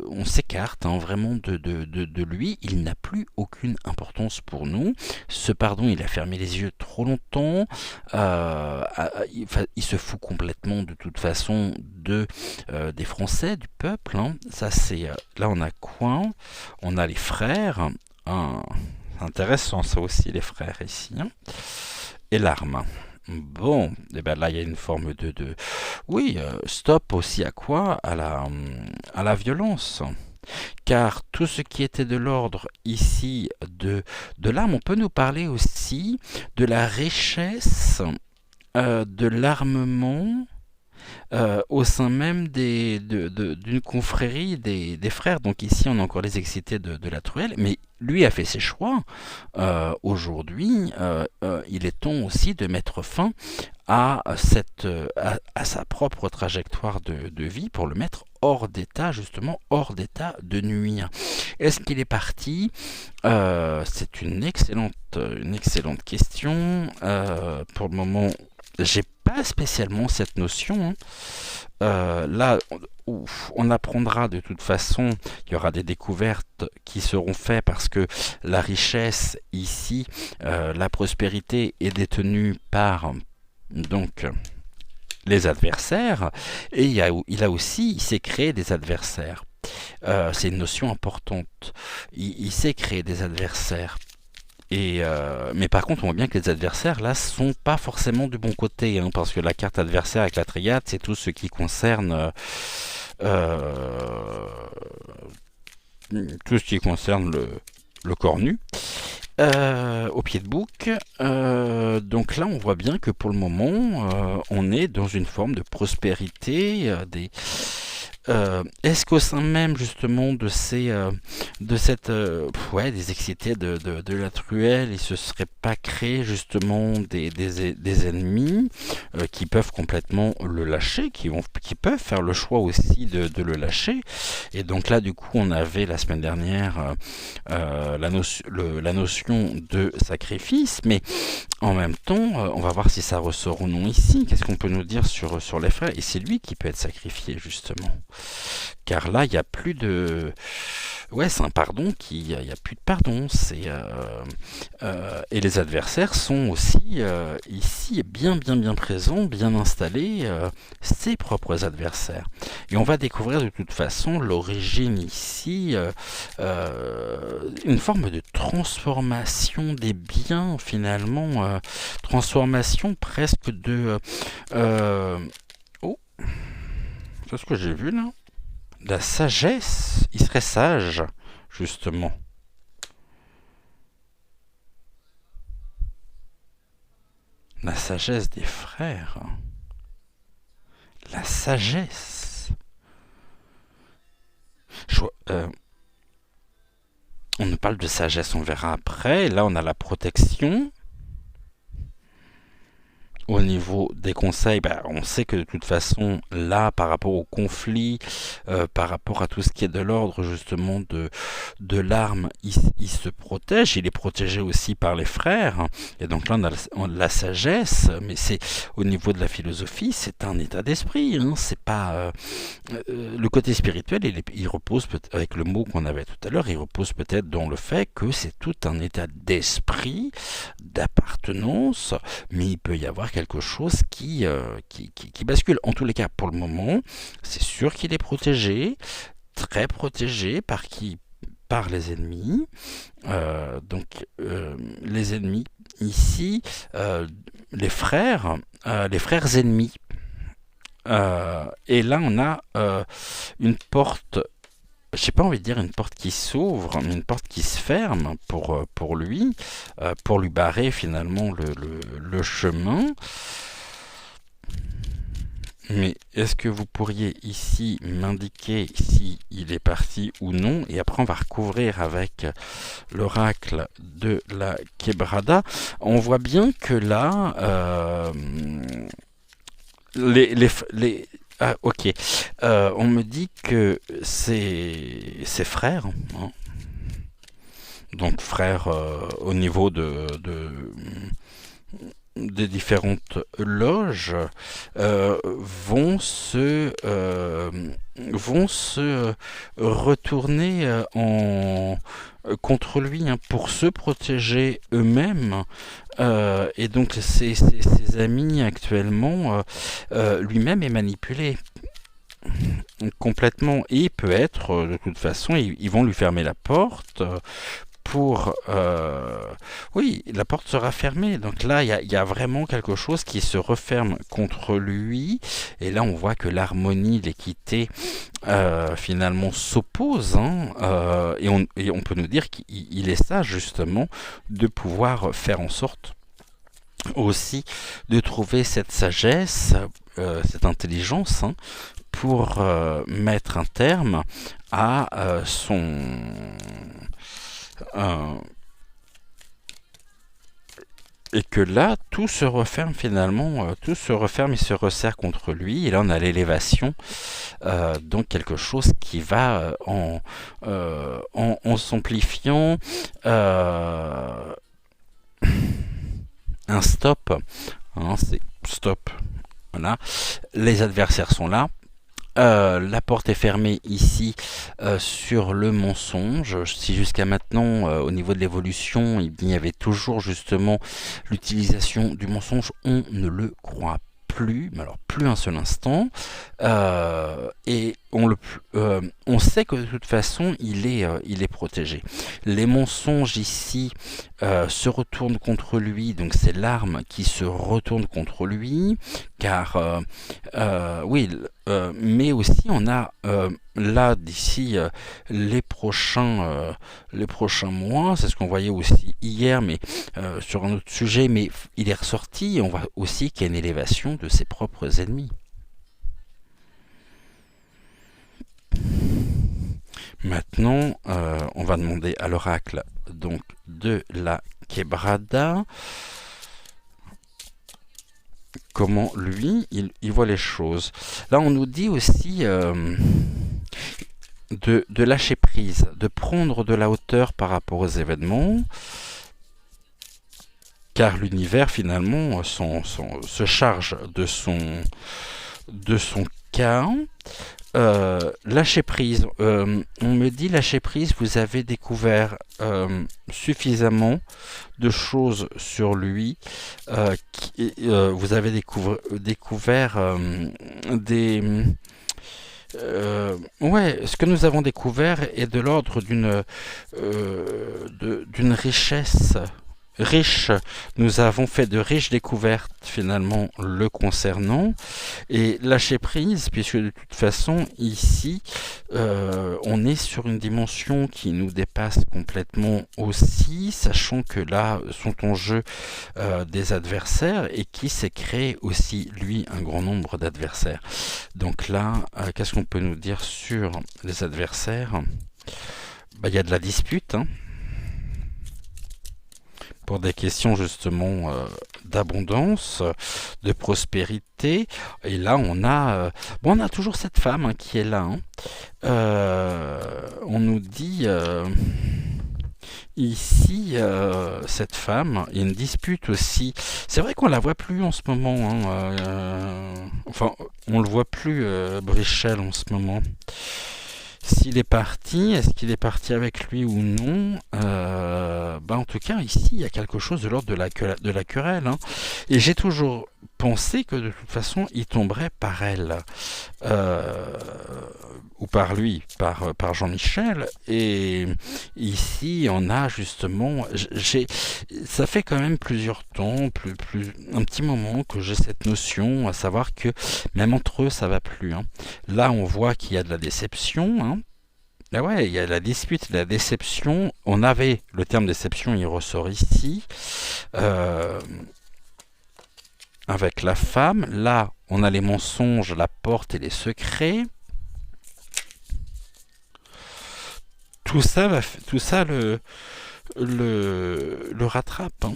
on s'écarte hein, vraiment de lui. Il n'a plus aucune importance pour nous. Ce pardon, il a fermé les yeux trop longtemps. Il se fout complètement de toute façon des Français, du peuple. Hein. Ça c'est là on a quoi? On a les frères. Ah, c'est intéressant ça aussi les frères ici. Hein. Et l'arme. Bon, et ben là il y a une forme oui, stop aussi à quoi? À la violence. Car tout ce qui était de l'ordre ici de l'arme, on peut nous parler aussi de la richesse de l'armement au sein même d'une confrérie des frères. Donc ici, on a encore les excités de la truelle, mais lui a fait ses choix. Aujourd'hui, il est temps aussi de mettre fin à sa propre trajectoire de vie pour le mettre hors d'état, justement, hors d'état de nuire. Est-ce qu'il est parti? C'est une excellente question. Pour le moment, j'ai pas spécialement cette notion. Hein. Là, on apprendra de toute façon, il y aura des découvertes qui seront faites parce que la richesse ici, la prospérité est détenue par donc les adversaires et il s'est créé des adversaires. C'est une notion importante. Il s'est créé des adversaires. Mais par contre, on voit bien que les adversaires, là, sont pas forcément du bon côté, hein, parce que la carte adversaire avec la triade, c'est tout ce qui concerne le corps nu. Au pied de bouc. Donc là, on voit bien que pour le moment, on est dans une forme de prospérité. Est-ce qu'au sein même justement de des excités de la truelle, il se serait pas créé justement des ennemis qui peuvent complètement le lâcher, qui peuvent faire le choix aussi de le lâcher. Et donc là, du coup, on avait la semaine dernière la notion de sacrifice, mais en même temps, on va voir si ça ressort ou non ici. Qu'est-ce qu'on peut nous dire sur les frères? Et c'est lui qui peut être sacrifié justement. Car là, il n'y a plus de... Ouais, c'est un pardon il n'y a plus de pardon. Et les adversaires sont aussi ici bien présents, bien installés, ses propres adversaires. Et on va découvrir de toute façon l'origine ici, une forme de transformation des biens finalement, transformation presque oh, c'est ce que j'ai vu là. La sagesse, il serait sage, justement. La sagesse des frères. La sagesse. On nous parle de sagesse, on verra après. Là, on a la protection. Au niveau des conseils, on sait que de toute façon, là, par rapport au conflit, par rapport à tout ce qui est de l'ordre, justement, de l'arme, il se protège. Il est protégé aussi par les frères. Et donc là, on a la sagesse, mais c'est au niveau de la philosophie, c'est un état d'esprit. Hein, c'est pas le côté spirituel, il repose, avec le mot qu'on avait tout à l'heure, il repose peut-être dans le fait que c'est tout un état d'esprit, d'appartenance, mais il peut y avoir quelque chose qui bascule. En tous les cas, pour le moment, c'est sûr qu'il est protégé, très protégé par qui? Par les ennemis. Les ennemis ici, les frères ennemis. Et là, on a une porte. J'ai pas envie de dire une porte qui s'ouvre, mais une porte qui se ferme pour lui barrer finalement le chemin. Mais est-ce que vous pourriez ici m'indiquer si il est parti ou non? Et après on va recouvrir avec l'oracle de la Quebrada. On voit bien que là, ok. On me dit que c'est ses frères, hein. Donc frères au niveau des différentes loges vont se retourner contre lui, hein, pour se protéger eux-mêmes. Et donc ses amis actuellement, lui-même est manipulé complètement, et peut être, de toute façon, ils vont lui fermer la porte pour... oui, la porte sera fermée. Donc là, il y a vraiment quelque chose qui se referme contre lui. Et là, on voit que l'harmonie, l'équité, finalement s'opposent, hein, et on peut nous dire qu'il est sage, justement, de pouvoir faire en sorte aussi de trouver cette sagesse, cette intelligence, hein, pour mettre un terme à euh, et que là, tout se referme finalement, tout se referme et se resserre contre lui. Et là, on a l'élévation, donc quelque chose qui va en s'amplifiant, un stop, hein, c'est stop. Voilà, les adversaires sont là. La porte est fermée ici, sur le mensonge. Si jusqu'à maintenant, au niveau de l'évolution, il y avait toujours justement l'utilisation du mensonge, on ne le croit plus, mais alors plus un seul instant. Et on sait que de toute façon, il est protégé. Les mensonges ici se retournent contre lui, donc c'est l'arme qui se retourne contre lui, car oui, mais aussi on a là d'ici les prochains mois, c'est ce qu'on voyait aussi hier, mais sur un autre sujet, mais il est ressorti, et on voit aussi qu'il y a une élévation de ses propres ennemis. Maintenant, on va demander à l'oracle donc de la Quebrada comment lui il voit les choses. Là, on nous dit aussi de lâcher prise, de prendre de la hauteur par rapport aux événements, car l'univers finalement se charge de son cas. Lâcher prise. On me dit lâcher prise, vous avez découvert suffisamment de choses sur lui. Vous avez découvert des... ouais, ce que nous avons découvert est de l'ordre d'une richesse riche. Nous avons fait de riches découvertes finalement le concernant, et lâcher prise, puisque de toute façon ici on est sur une dimension qui nous dépasse complètement aussi, sachant que là sont en jeu des adversaires, et qui s'est créé aussi lui un grand nombre d'adversaires. Donc là, qu'est-ce qu'on peut nous dire sur les adversaires? Il y a de la dispute, hein, pour des questions justement d'abondance, de prospérité. Et là, on a toujours cette femme, hein, qui est là, hein. On nous dit ici, cette femme, il y a une dispute aussi. C'est vrai qu'on la voit plus en ce moment, hein, enfin, on le voit plus, Brichel, en ce moment. S'il est parti, est-ce qu'il est parti avec lui ou non? En tout cas, ici, il y a quelque chose de l'ordre de la querelle, hein. Et j'ai toujours pensé que de toute façon, il tomberait par elle, ou par lui, par Jean-Michel. Et ici, on a justement... ça fait quand même plusieurs temps, un petit moment que j'ai cette notion, à savoir que même entre eux, ça va plus, hein. Là, on voit qu'il y a de la déception, hein. Ah ouais, il y a la dispute, la déception. On avait le terme déception, il ressort ici, avec la femme. Là, on a les mensonges, la porte et les secrets. Tout ça le rattrape, hein.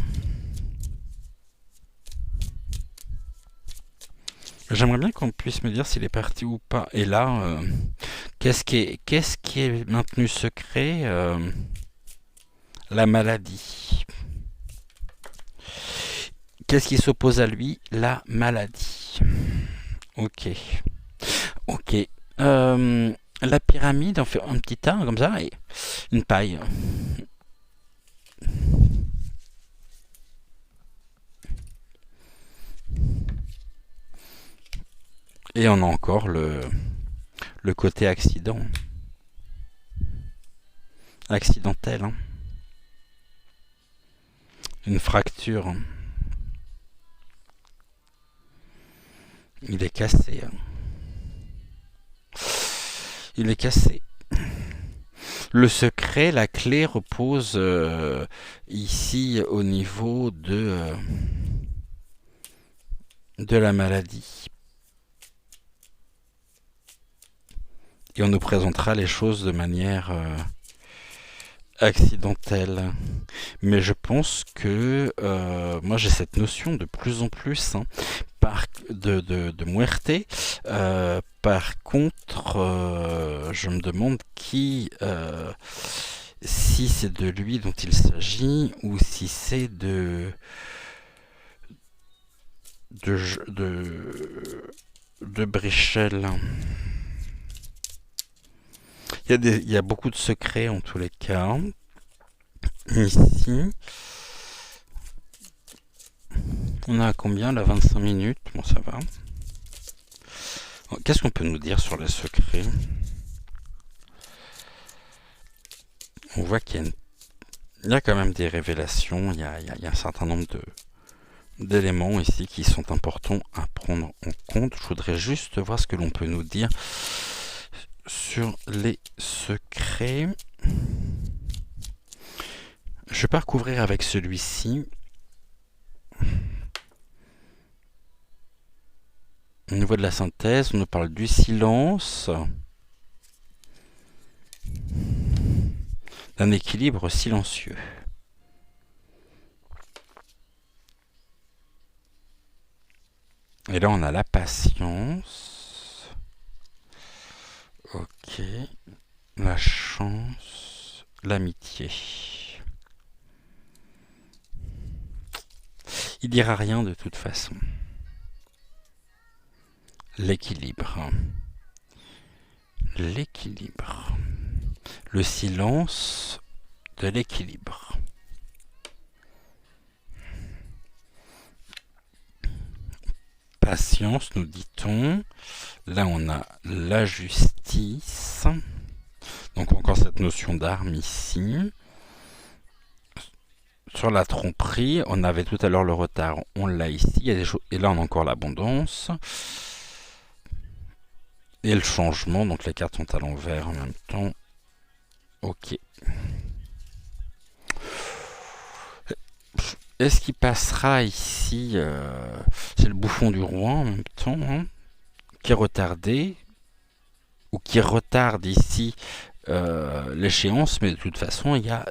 J'aimerais bien qu'on puisse me dire s'il est parti ou pas. Et là, qu'est-ce qui est maintenu secret? La maladie. Qu'est-ce qui s'oppose à lui? La maladie. Ok. Ok. La pyramide, on fait un petit tas comme ça et une paille. Et on a encore le côté accident. Accidentel. Hein. Une fracture. Hein. Il est cassé. Hein. Il est cassé. Le secret, la clé repose ici au niveau de la maladie. Et on nous présentera les choses de manière accidentelle. Mais je pense que moi j'ai cette notion de plus en plus de muerte. Par contre, je me demande si c'est de lui dont il s'agit ou si c'est de Brichel. Il y a beaucoup de secrets en tous les cas. Ici, on a combien là? 25 minutes. Bon, ça va. Qu'est-ce qu'on peut nous dire sur les secrets? On voit qu'il y a quand même des révélations. Il y a un certain nombre d'éléments ici qui sont importants à prendre en compte. Je voudrais juste voir ce que l'on peut nous dire sur les secrets. Je vais pas recouvrir avec celui-ci. Au niveau de la synthèse, on nous parle du silence, d'un équilibre silencieux. Et là, on a la patience. Ok. La chance, l'amitié. Il dira rien de toute façon. L'équilibre. L'équilibre. Le silence de l'équilibre. Patience, nous dit-on. Là, on a la justice. Donc encore cette notion d'arme ici. Sur la tromperie, on avait tout à l'heure le retard, on l'a ici. Il y a des choses, et là, on a encore l'abondance. Et le changement, donc les cartes sont à l'envers en même temps. Ok. Est-ce qu'il passera ici c'est le bouffon du roi en même temps, hein, qui est retardé, ou qui retarde ici l'échéance, mais de toute façon, il y a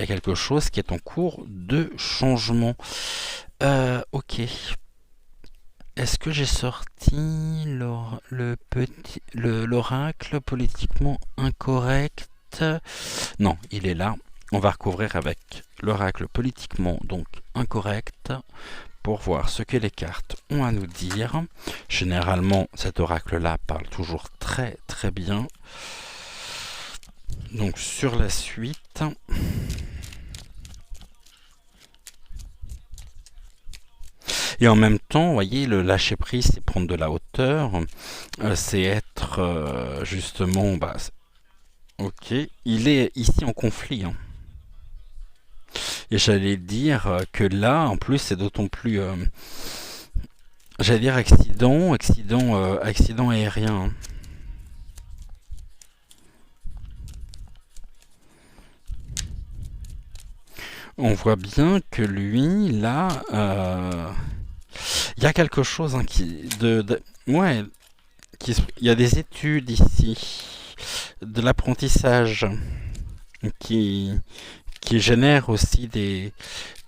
quelque chose qui est en cours de changement. Ok. Est-ce que j'ai sorti l'oracle politiquement incorrect? Non, il est là. On va recouvrir avec l'oracle politiquement donc incorrect pour voir ce que les cartes ont à nous dire. Généralement, cet oracle-là parle toujours très très bien. Donc sur la suite, et en même temps, vous voyez, le lâcher prise, c'est prendre de la hauteur, c'est être justement, ok, il est ici en conflit. Hein. Et j'allais dire que là, en plus, c'est d'autant plus, j'allais dire accident aérien. Hein. On voit bien que lui, là, il y a quelque chose hein, il y a des études ici, de l'apprentissage qui génèrent aussi des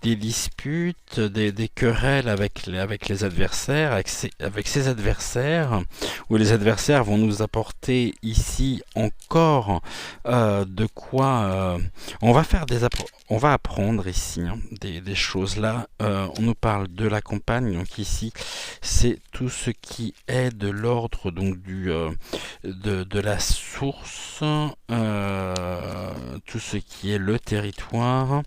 des disputes, des querelles avec les adversaires, avec ses adversaires, où les adversaires vont nous apporter ici encore de quoi on va apprendre ici des choses là. On nous parle de la campagne, donc ici c'est tout ce qui est de l'ordre donc de la source, tout ce qui est le territoire.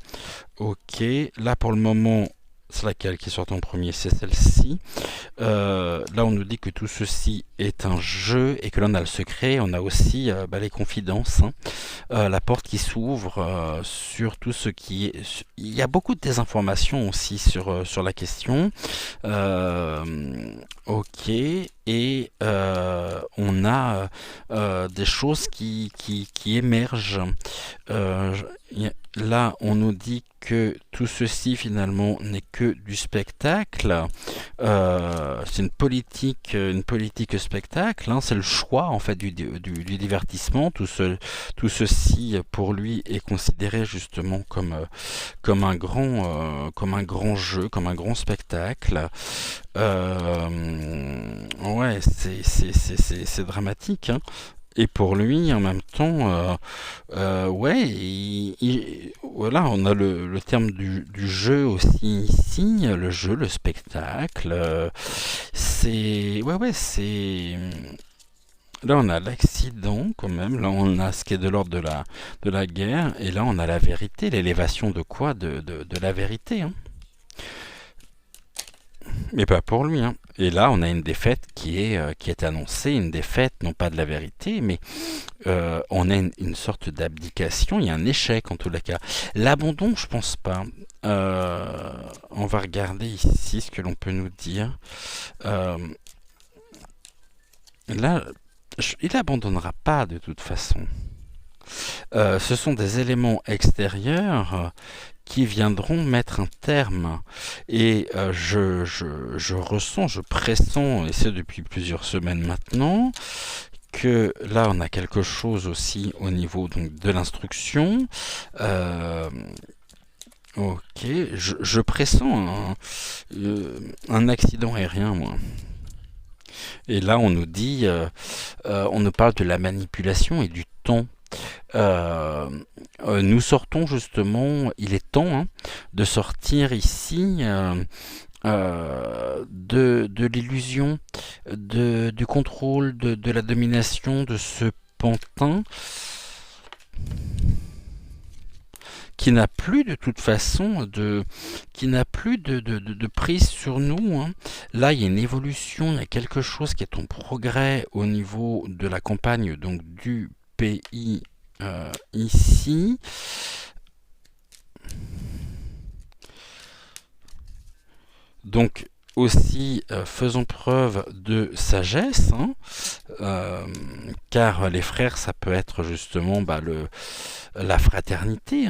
Ok, là pour le moment, c'est laquelle qui sort en premier? C'est celle-ci. Là, on nous dit que tout ceci est un jeu et que là, on a le secret. On a aussi les confidences, la porte qui s'ouvre sur tout ce qui est. Il y a beaucoup de désinformations aussi sur la question. Ok, et on a des choses qui émergent. Là, on nous dit que tout ceci finalement n'est que du spectacle. C'est une politique spectacle. C'est le choix en fait du divertissement. Tout ceci pour lui est considéré justement comme un grand jeu, comme un grand spectacle. Ouais, c'est dramatique. Et pour lui, en même temps, ouais, voilà, on a le terme du jeu aussi ici, le jeu, le spectacle. Ouais, c'est. Là, on a l'accident quand même. Là, on a ce qui est de l'ordre de la guerre. Et là, on a la vérité, l'élévation de quoi? De la vérité. Mais pas pour lui. Et là, on a une défaite qui est annoncée, une défaite non pas de la vérité, mais on a une sorte d'abdication, il y a un échec en tous les cas. L'abandon, je pense pas. On va regarder ici ce que l'on peut nous dire. Là, il n'abandonnera pas de toute façon. Ce sont des éléments extérieurs qui viendront mettre un terme. Et je ressens, je pressens, et c'est depuis plusieurs semaines maintenant, que là on a quelque chose aussi au niveau donc, de l'instruction. Ok, je pressens un accident aérien, moi. Et là on nous dit, on nous parle de la manipulation et du temps. Nous sortons justement, il est temps de sortir ici de l'illusion, du contrôle, de la domination, de ce pantin qui n'a plus de toute façon qui n'a plus de prise sur nous. Là, il y a une évolution, il y a quelque chose qui est en progrès au niveau de la campagne, donc du pays ici. Donc aussi faisons preuve de sagesse, car les frères, ça peut être justement la fraternité.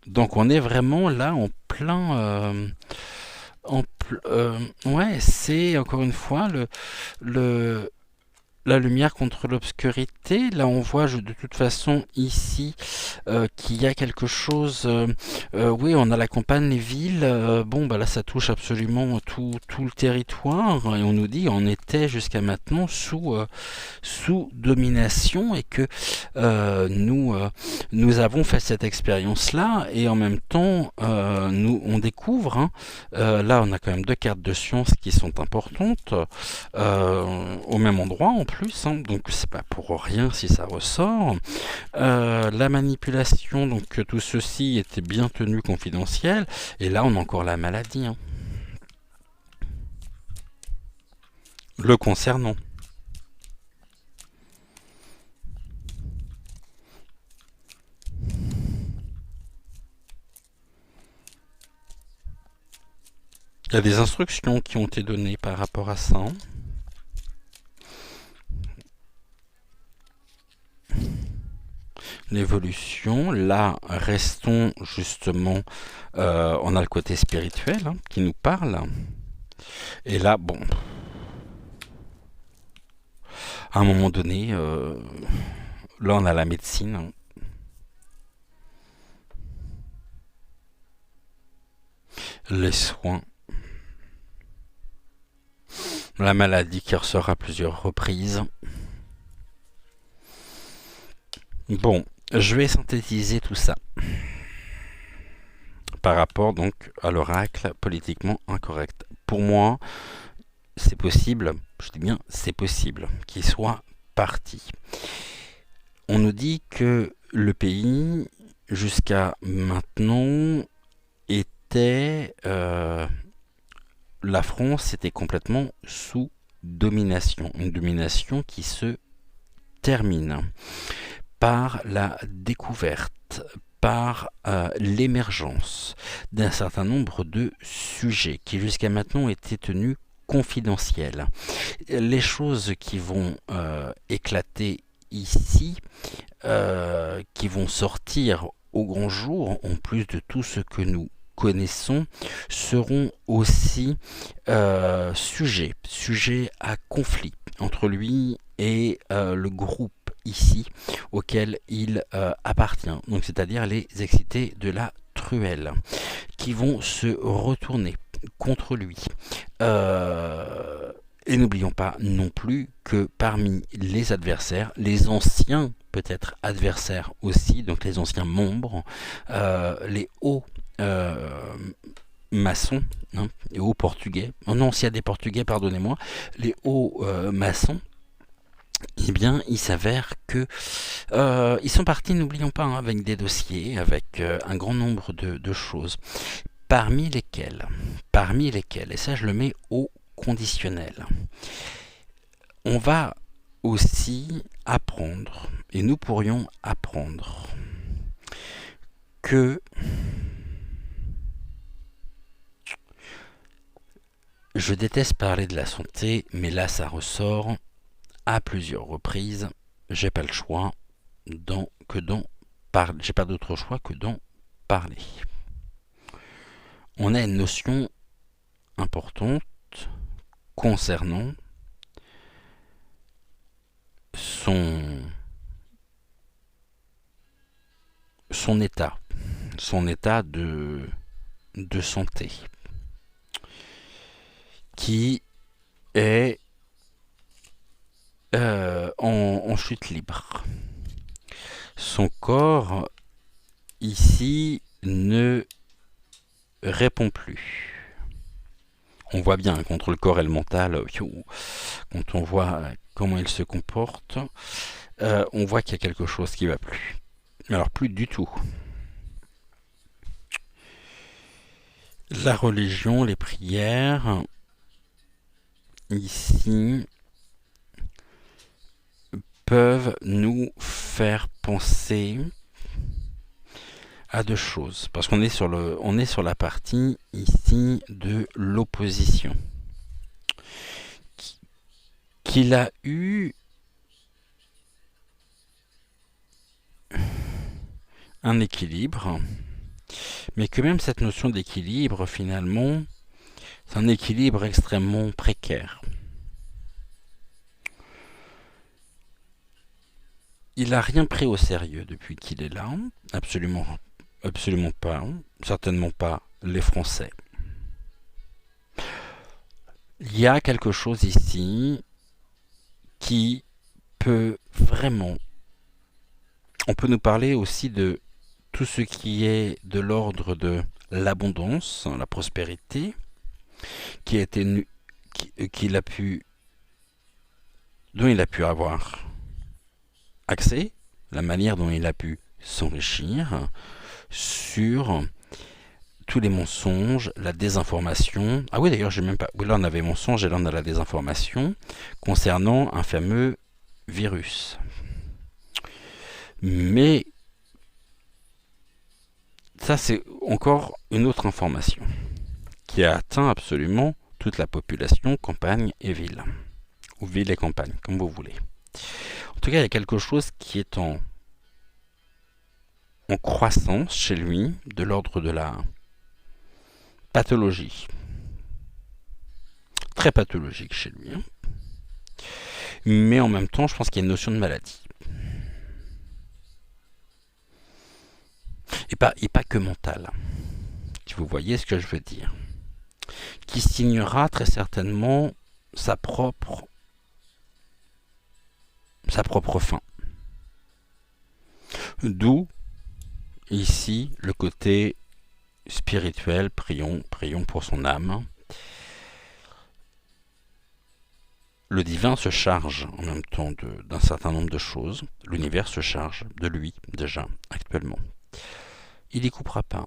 Donc on est vraiment là en plein... ouais, c'est encore une fois la lumière contre l'obscurité. Là, on voit de toute façon ici qu'il y a quelque chose. Oui, on a la campagne, les villes. Bon, là, ça touche absolument tout le territoire. Et on nous dit on était jusqu'à maintenant sous domination et que nous avons fait cette expérience-là. Et en même temps, on découvre. Là, on a quand même deux cartes de science qui sont importantes au même endroit en plus, donc c'est pas pour rien si ça ressort. La manipulation, donc que tout ceci était bien tenu confidentiel, et là on a encore la maladie. Le concernant. Il y a des instructions qui ont été données par rapport à ça. L'évolution, là, restons justement, on a le côté spirituel qui nous parle. Et là, bon, à un moment donné, là on a la médecine. les soins, la maladie qui ressort à plusieurs reprises. Bon, je vais synthétiser tout ça par rapport donc à l'oracle politiquement incorrect. Pour moi, c'est possible, je dis bien c'est possible, qu'il soit parti. On nous dit que le pays, jusqu'à maintenant, était... la France était complètement sous domination. Une domination qui se termine par la découverte, par l'émergence d'un certain nombre de sujets qui jusqu'à maintenant étaient tenus confidentiels. Les choses qui vont éclater ici, qui vont sortir au grand jour, en plus de tout ce que nous connaissons, seront aussi sujets à conflit entre lui et le groupe ici auquel il appartient, donc c'est-à-dire les excités de la truelle, qui vont se retourner contre lui. Et n'oublions pas non plus que parmi les adversaires, les anciens peut-être adversaires aussi, donc les anciens membres, les hauts maçons, hein, les hauts portugais, oh non, s'il y a des portugais, pardonnez-moi, les hauts maçons, eh bien, il s'avère que ils sont partis, n'oublions pas, hein, avec des dossiers, avec un grand nombre de choses, parmi lesquelles, et ça je le mets au conditionnel, on va aussi apprendre, et nous pourrions apprendre, que je déteste parler de la santé, mais là ça ressort à plusieurs reprises. J'ai pas le choix que d'en parler. J'ai pas d'autre choix que d'en parler. On a une notion importante concernant son état de santé, qui est en chute libre. Son corps ici ne répond plus. On voit bien contre le corps et le mental, quand on voit comment il se comporte, on voit qu'il y a quelque chose qui ne va plus. Alors plus du tout. La religion, les prières, ici, peuvent nous faire penser à deux choses, parce qu'on est sur la partie ici de l'opposition, qu'il a eu un équilibre, mais que même cette notion d'équilibre, finalement, c'est un équilibre extrêmement précaire. Il n'a rien pris au sérieux depuis qu'il est là, absolument pas, certainement pas les Français. Il y a quelque chose ici qui peut vraiment... On peut nous parler aussi de tout ce qui est de l'ordre de l'abondance, la prospérité, dont il a pu avoir accès, la manière dont il a pu s'enrichir sur tous les mensonges, la désinformation. Ah oui, d'ailleurs, j'ai même pas... Oui, là, on avait mensonge et là, on a la désinformation concernant un fameux virus. Mais ça, c'est encore une autre information qui a atteint absolument toute la population, campagne et ville. Ou ville et campagne, comme vous voulez. En tout cas, il y a quelque chose qui est en croissance chez lui, de l'ordre de la pathologie. Très pathologique chez lui. Hein. Mais en même temps, je pense qu'il y a une notion de maladie. Et pas que mentale. si vous voyez ce que je veux dire, qui signera très certainement sa propre fin. D'où, ici, le côté spirituel, prions pour son âme. Le divin se charge en même temps d'un certain nombre de choses. L'univers se charge de lui, déjà, actuellement. Il n'y coupera pas.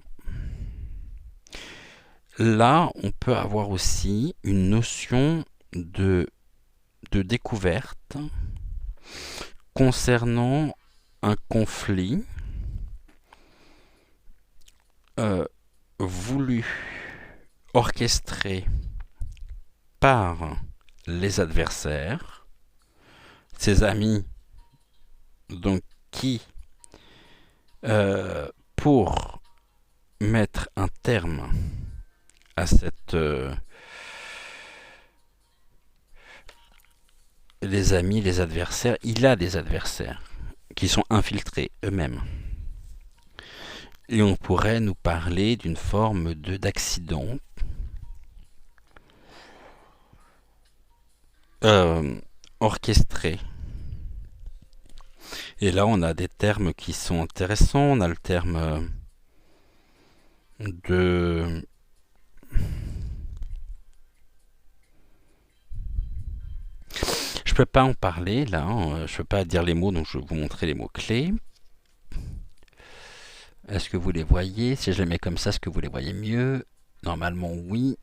Là, on peut avoir aussi une notion de découverte concernant un conflit voulu, orchestré par les adversaires, ses amis, donc qui, pour mettre un terme à cette... les amis, les adversaires, il a des adversaires qui sont infiltrés eux-mêmes. Et on pourrait nous parler d'une forme d'accident orchestré. Et là, on a des termes qui sont intéressants. On a le terme de... Je peux pas en parler là, hein. Je peux pas dire les mots, donc je vais vous montrer les mots clés. Est-ce que vous les voyez? Si je les mets comme ça, est-ce que vous les voyez mieux? Normalement, oui.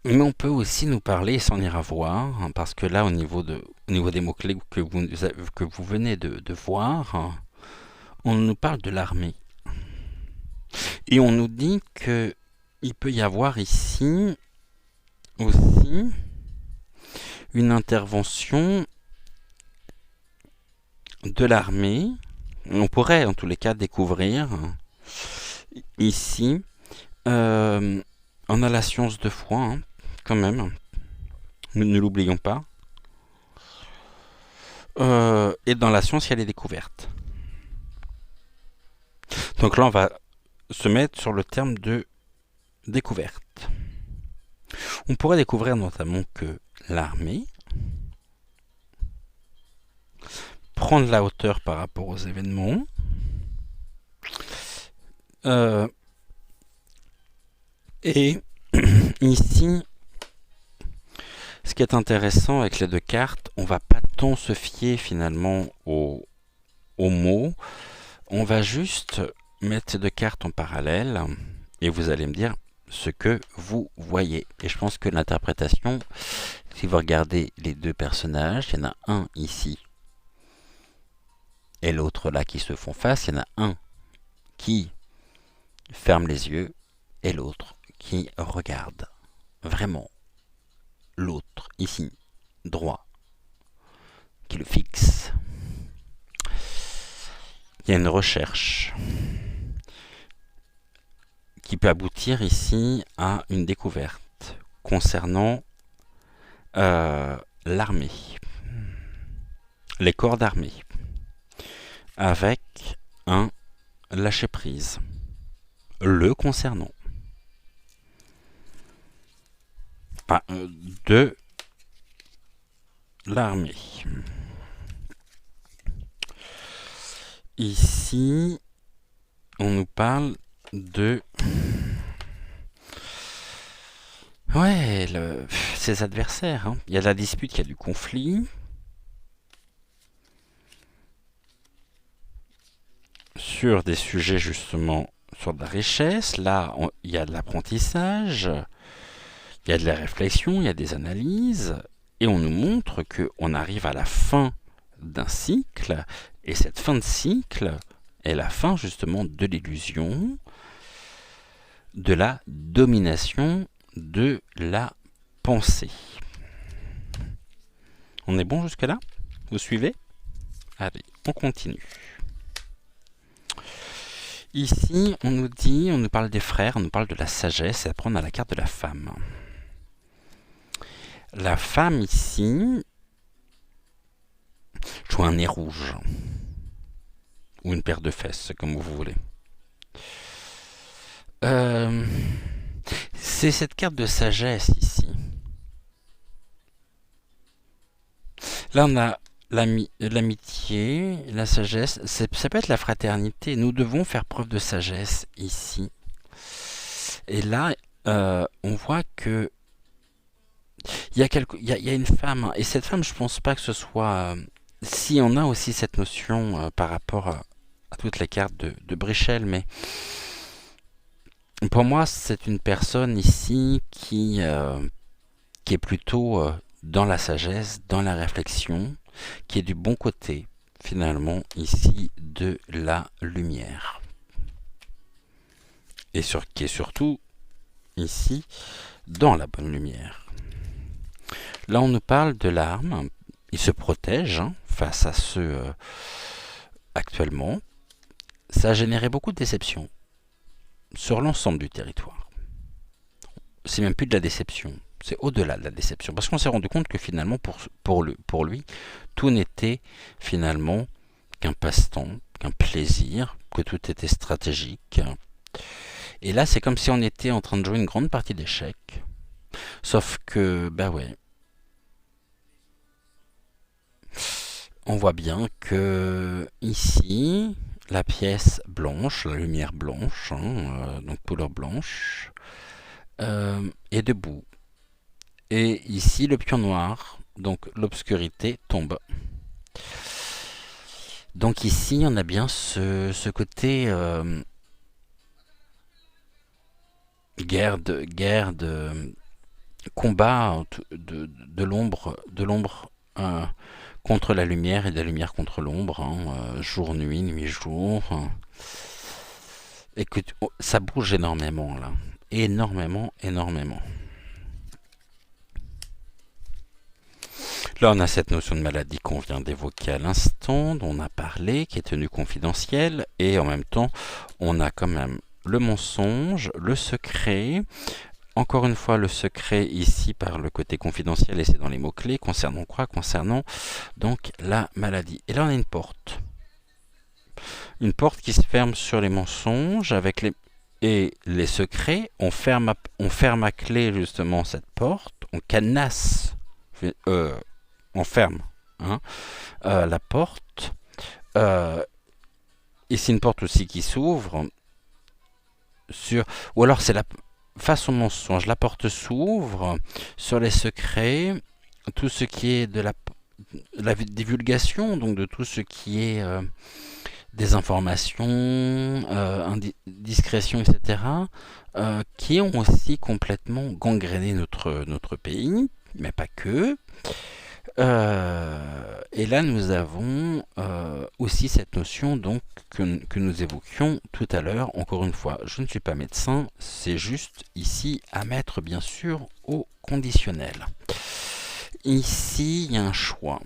Mais on peut aussi nous parler, sans ira voir, hein, parce que là, au niveau des mots-clés que vous venez de voir, hein, on nous parle de l'armée. Et on nous dit que il peut y avoir ici aussi une intervention de l'armée. On pourrait en tous les cas découvrir ici, on a la science de foi, hein, quand même, ne l'oublions pas. Et dans la science, il y a les découvertes. Donc là, on va se mettre sur le terme de découverte. On pourrait découvrir notamment que l'armée prend de la hauteur par rapport aux événements. Et ici, ce qui est intéressant avec les deux cartes, on va pas tant se fier finalement aux mots. On va juste mettre ces deux cartes en parallèle et vous allez me dire ce que vous voyez. Et je pense que l'interprétation, si vous regardez les deux personnages, il y en a un ici et l'autre là qui se font face. Il y en a un qui ferme les yeux et l'autre qui regarde vraiment l'autre ici, droit, qui le fixe. Il y a une recherche qui peut aboutir ici à une découverte concernant l'armée, les corps d'armée, avec un lâcher-prise le concernant. De l'armée. Ici, on nous parle de... Ouais, ses adversaires. Hein. Il y a de la dispute, il y a du conflit. Sur des sujets justement, sur de la richesse. Là, il y a de l'apprentissage. Il y a de la réflexion, il y a des analyses. Et on nous montre qu'on arrive à la fin d'un cycle. Et cette fin de cycle est la fin justement de l'illusion, de la domination de la pensée. On est bon jusque là? Vous suivez? Allez, on continue. Ici, on nous parle des frères, on nous parle de la sagesse, et après on a la carte de la femme. La femme ici Je vois un nez rouge. Ou une paire de fesses, comme vous voulez. Euh, c'est cette carte de sagesse ici. Là, on a l'amitié, la sagesse. Ça peut être la fraternité. Nous devons faire preuve de sagesse ici. Et là, on voit que il y a une femme. Et cette femme, je pense pas que ce soit... si on a aussi cette notion par rapport à toutes les cartes de Brichel, mais pour moi, c'est une personne ici qui est plutôt dans la sagesse, dans la réflexion, qui est du bon côté, finalement, ici, de la lumière. Et qui est surtout, ici, dans la bonne lumière. Là, on nous parle de l'arme. Il se protège face à ceux actuellement. Ça a généré beaucoup de déceptions sur l'ensemble du territoire. C'est même plus de la déception. C'est au-delà de la déception. Parce qu'on s'est rendu compte que finalement, pour lui, tout n'était finalement qu'un passe-temps, qu'un plaisir, que tout était stratégique. Et là, c'est comme si on était en train de jouer une grande partie d'échecs. Sauf que, bah ouais, on voit bien que ici, la pièce blanche, la lumière blanche, donc couleur blanche, est debout. Et ici, le pion noir, donc l'obscurité tombe. Donc ici, on a bien ce côté guerre de combat de l'ombre contre la lumière et de la lumière contre l'ombre, jour nuit, nuit jour. Et que ça bouge énormément là, énormément. Là, on a cette notion de maladie qu'on vient d'évoquer à l'instant, dont on a parlé, qui est tenue confidentielle, et en même temps, on a quand même le mensonge, le secret. Encore une fois, le secret ici par le côté confidentiel, et c'est dans les mots-clés, concernant quoi? Concernant donc la maladie. Et là, on a une porte. Une porte qui se ferme sur les mensonges et les secrets. On ferme à clé justement cette porte. On cadenasse. On ferme la porte. Et c'est une porte aussi qui s'ouvre ou alors c'est face au mensonge. La porte s'ouvre sur les secrets, tout ce qui est de la divulgation, donc de tout ce qui est des informations, discrétion, etc., qui ont aussi complètement gangréné notre pays, mais pas que. Et là, nous avons aussi cette notion donc que nous évoquions tout à l'heure. Encore une fois, je ne suis pas médecin, c'est juste ici à mettre bien sûr au conditionnel. Ici, il y a un choix.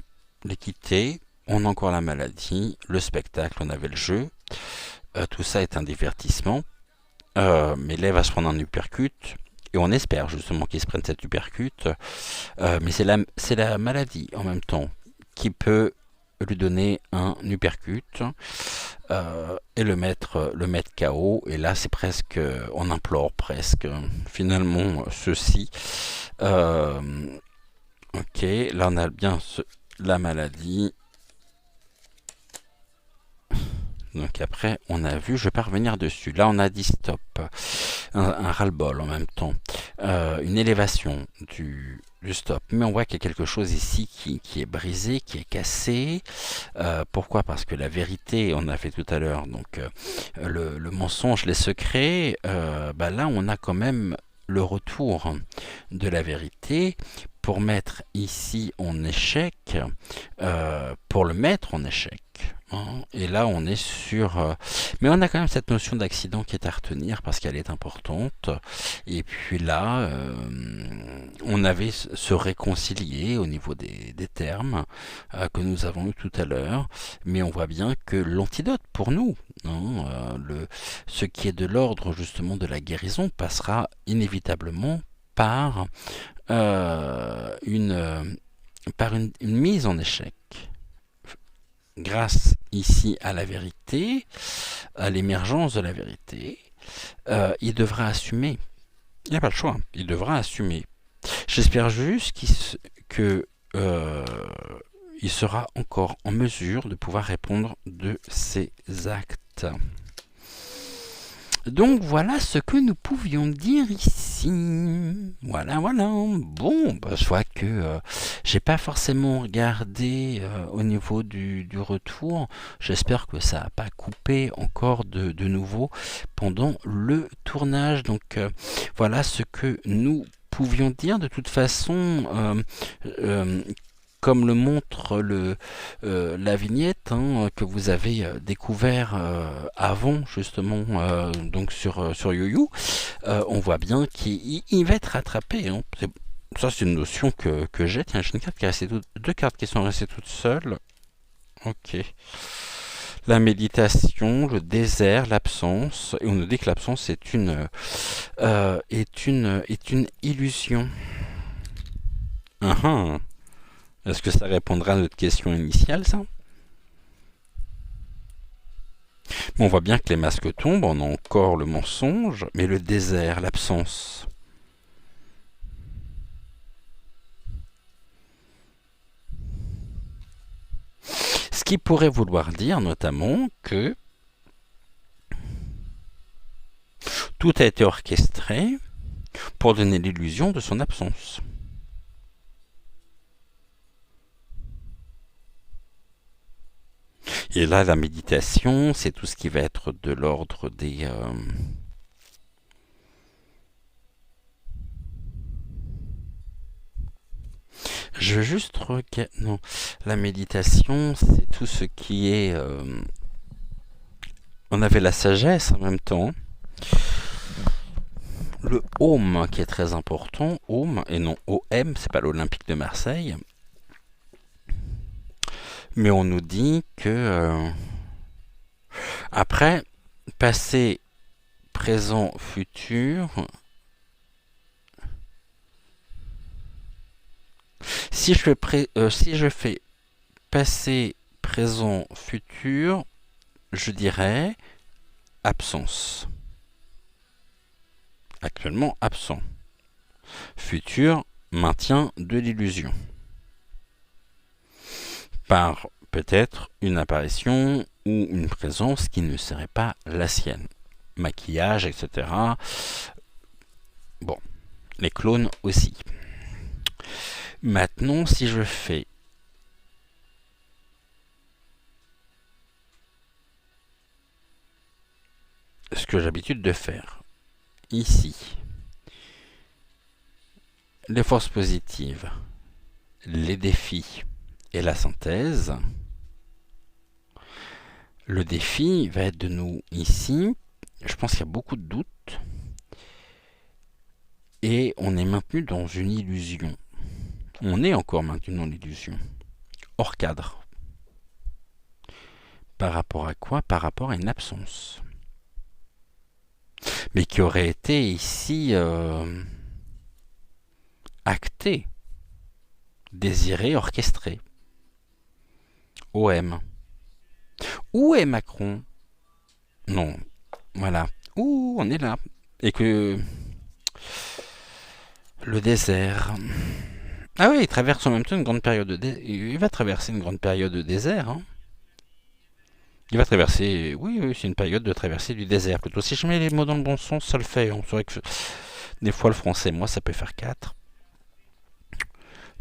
L'équité, on a encore la maladie, le spectacle, on avait le jeu. Tout ça est un divertissement. Mais là, il va se prendre un uppercut. Et on espère justement qu'il se prenne cette uppercut. Mais c'est la maladie en même temps qui peut lui donner un uppercut et le mettre KO. Et là, c'est presque, on implore presque finalement ceci. Ok, là on a bien la maladie. Donc après, on a vu, je vais pas revenir dessus. Là, on a dit stop, un ras-le-bol en même temps, une élévation du stop. Mais on voit qu'il y a quelque chose ici qui est brisé, qui est cassé. Pourquoi? Parce que la vérité, on a fait tout à l'heure, donc le mensonge, les secrets, là, on a quand même le retour de la vérité pour mettre ici en échec, pour le mettre en échec. Et là, on est sur... mais on a quand même cette notion d'accident qui est à retenir parce qu'elle est importante. Et puis là, on avait se réconcilier au niveau des termes que nous avons eu tout à l'heure. Mais on voit bien que l'antidote pour nous, ce qui est de l'ordre justement de la guérison, passera inévitablement par une mise en échec. grâce ici à la vérité, à l'émergence de la vérité, il devra assumer. Il n'y a pas le choix, il devra assumer. J'espère juste que il sera encore en mesure de pouvoir répondre de ses actes. Donc voilà ce que nous pouvions dire ici. Voilà. Bon, bah, je vois que j'ai pas forcément regardé au niveau du retour. J'espère que ça n'a pas coupé encore de nouveau pendant le tournage. Donc voilà ce que nous pouvions dire. De toute façon, comme le montre la vignette que vous avez découvert avant justement donc sur YoYo, on voit bien qu'il va être rattrapé. Ça c'est une notion que j'ai. Tiens, j'ai une carte qui est restée deux cartes qui sont restées toutes seules. Ok. La méditation, le désert, l'absence, et on nous dit que l'absence est une illusion. Est-ce que ça répondra à notre question initiale, ça? Bon, on voit bien que les masques tombent, on a encore le mensonge, mais le désert, l'absence. Ce qui pourrait vouloir dire notamment que tout a été orchestré pour donner l'illusion de son absence. Et là, la méditation, c'est tout ce qui va être de l'ordre des... Je veux juste regarder... Non, la méditation, c'est tout ce qui est... On avait la sagesse en même temps. Le Om qui est très important, Om et non OM, c'est pas l'Olympique de Marseille. Mais on nous dit que après, passé, présent, futur, si je fais passé, présent, futur, je dirais absence. Actuellement absent. Futur, maintien de l'illusion. Par peut-être une apparition ou une présence qui ne serait pas la sienne. Maquillage, etc. Bon, les clones aussi. Maintenant, si je fais ce que j'ai l'habitude de faire ici, les forces positives, les défis et la synthèse, le défi va être de nous ici. Je pense qu'il y a beaucoup de doutes et on est maintenu dans une illusion. On est encore maintenu dans l'illusion, hors cadre. Par rapport à quoi? Par rapport à une absence. Mais qui aurait été ici actée, désirée, orchestrée. OM. Où est Macron? Non, voilà. Ouh, on est là. Et que le désert. Ah oui, il traverse en même temps une grande période de désert. Il va traverser une grande période de désert. Il va traverser. Oui, c'est une période de traversée du désert plutôt. Si je mets les mots dans le bon sens, ça le fait. C'est vrai que des fois le français, moi, ça peut faire 4.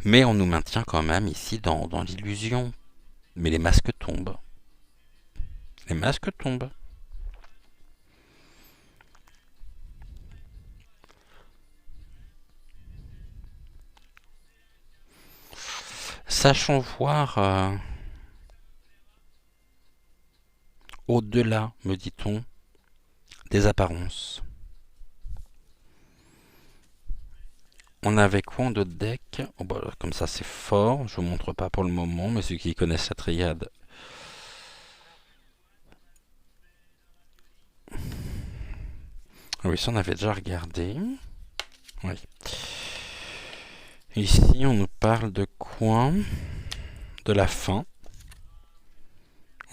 Mais on nous maintient quand même ici dans l'illusion. Mais les masques tombent. Les masques tombent. Sachons voir au-delà, me dit-on, des apparences. On avait quoi en d'autres decks? Oh bah, comme ça c'est fort, je vous montre pas pour le moment, mais ceux qui connaissent la triade. Oui, ça on avait déjà regardé. Oui. Ici on nous parle de quoi? De la fin.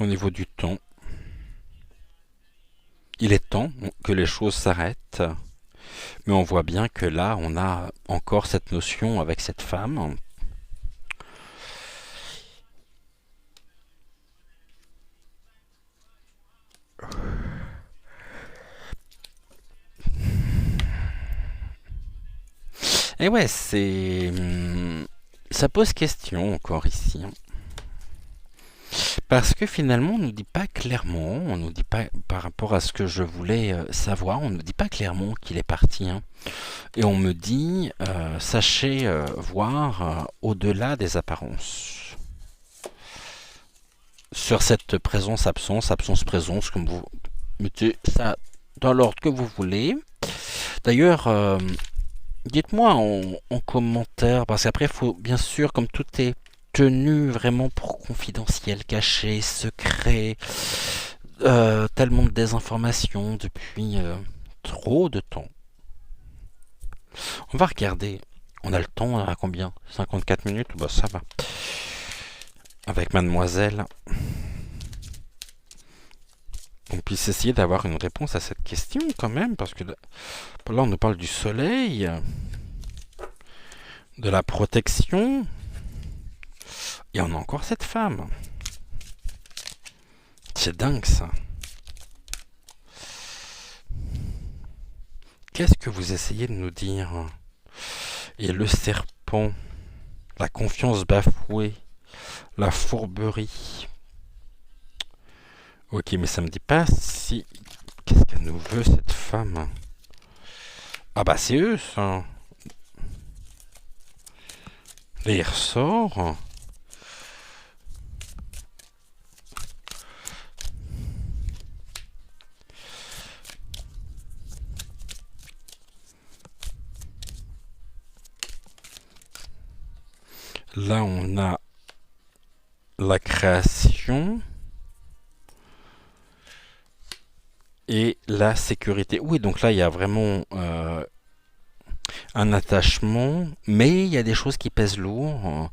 au niveau du temps. Il est temps que les choses s'arrêtent, mais on voit bien que là, on a encore cette notion avec cette femme. Et ouais, ça pose question encore ici. Parce que finalement, on ne nous dit pas clairement, on nous dit pas, par rapport à ce que je voulais savoir, on ne nous dit pas clairement qu'il est parti. Et on me dit, sachez voir au-delà des apparences. Sur cette présence-absence, absence-présence, comme vous mettez ça dans l'ordre que vous voulez. D'ailleurs, dites-moi en commentaire, parce qu'après, il faut bien sûr, comme tout est tenu vraiment pour confidentiel, caché, secret, tellement de désinformation depuis trop de temps. On va regarder. On a le temps à combien? 54 minutes? Bah ça va. Avec mademoiselle. On puisse essayer d'avoir une réponse à cette question quand même, parce que là on nous parle du soleil, de la protection, et on a encore cette femme. C'est dingue ça. Qu'est-ce que vous essayez de nous dire? Et le serpent, la confiance bafouée, la fourberie. Ok, mais ça me dit pas si... Qu'est-ce qu'elle nous veut, cette femme? Ah bah c'est eux, ça. Là, il ressort. Là, on a la création et la sécurité. Oui, donc là, il y a vraiment un attachement, mais il y a des choses qui pèsent lourd.